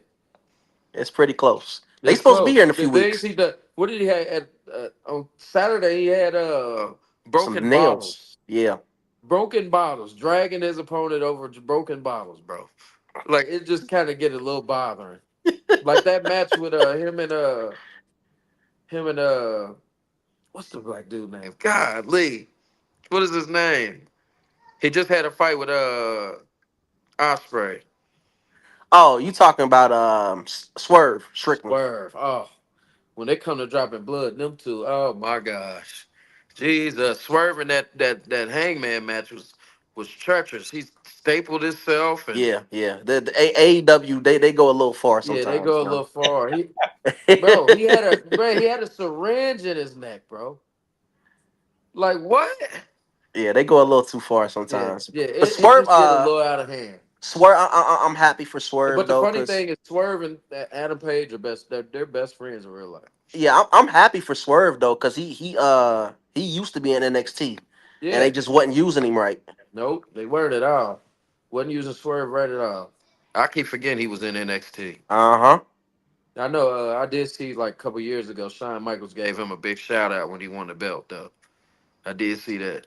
pretty close. They it's supposed to be here close. in a The few things weeks. he done. What did he have on Saturday? He had Some broken nails. bottles, Yeah. dragging his opponent over to broken bottles, bro. Like it just kind of get a little bothering. Like that match with him and what's the black dude name? God Lee. What is his name? He just had a fight with Osprey. Oh, you talking about Swerve Strickland? Swerve. Oh, when they come to dropping blood, them two, oh my gosh. Jesus. Swerve in that hangman match was treacherous. He stapled himself and Yeah, yeah. The AEW they go a little far yeah, they sometimes, go a bro. little far. He had a syringe in his neck, bro. Like what? Yeah, they go a little too far Yeah, sometimes. yeah. But It Swerve, just get a little out of hand. Swerve, I'm happy for But Swerve the though, funny cause thing is, Swerve and Adam Page are best. They're best friends in real life. yeah, I'm happy for Swerve though, cause he used to be in NXT, and Yeah. they just wasn't using him right. Nope. They weren't at all. Wasn't using Swerve right at all. I keep forgetting he was in NXT. Uh huh. I know. I did see like a couple years ago. Shawn Michaels gave him a big shout out when he won the belt, though. I did see that. Yeah,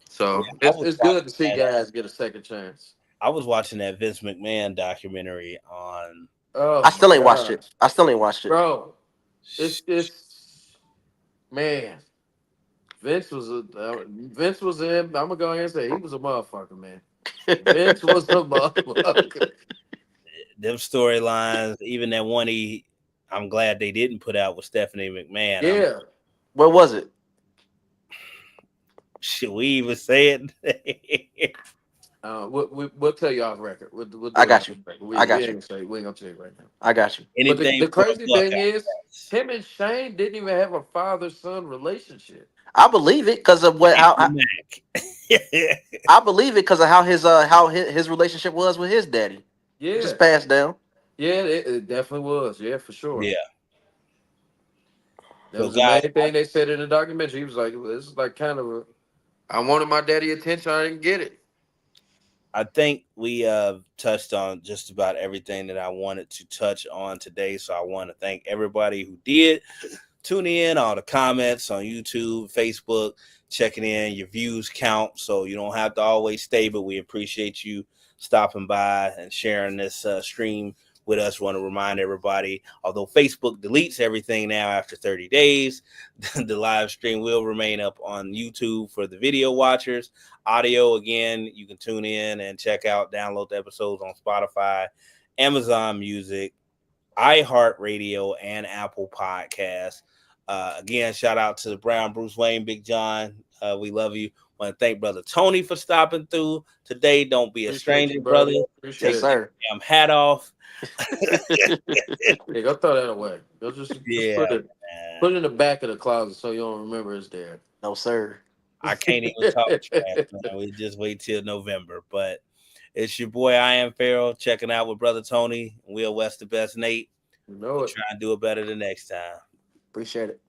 So I it's was it's good to watching see that. guys get a second chance. I was watching that Vince McMahon documentary on. I Oh my still ain't watched it. gosh, I still ain't watched it. bro! It's man. Vince was in. I'm gonna go ahead and say he was a motherfucker, man. Vince was a motherfucker. Them storylines, even that one I'm glad they didn't put out with Stephanie McMahon. Yeah. Where was it? Should we even say it? We'll tell you off record. We'll I do it got off you. record. I We got you. ain't say we ain't gonna tell you right now. I got you. But Anything the for a crazy buck, thing I is, him and Shane didn't even have a father-son relationship. I believe it because of Mac. I believe it because of how his relationship was with his daddy. It Yeah, just passed down. yeah, it definitely was. Yeah, for sure. Yeah. That So was the guys, main thing they said in the documentary. He was like, "This is like kind of a." I wanted my daddy attention. I didn't get it. I think we touched on just about everything that I wanted to touch on today. So I want to thank everybody who did tune in, all the comments on YouTube, Facebook, checking in. Your views count, so you don't have to always stay, but we appreciate you stopping by and sharing this stream with us. Want to remind everybody, although Facebook deletes everything now after 30 days, the live stream will remain up on YouTube for the video watchers. Audio, again, you can tune in and check out, download the episodes on Spotify, Amazon Music, iHeartRadio, and Apple Podcasts. Again, shout out to the Brown, Bruce Wayne, Big John. We love you. Want to thank Brother Tony for stopping through today. Don't be a Appreciate stranger, you, brother. brother. Appreciate Yes, Take it. your sir. damn hat off. Yeah, go throw that away. Go just Yeah, put man. it in the back of the closet so you don't remember it's there. No, sir. I can't even talk trash, man. We just wait till November. But it's your boy, I Am Farrell, checking out with Brother Tony. We'll West the Best Nate. You know We'll it. try and do it better the next time. Appreciate it.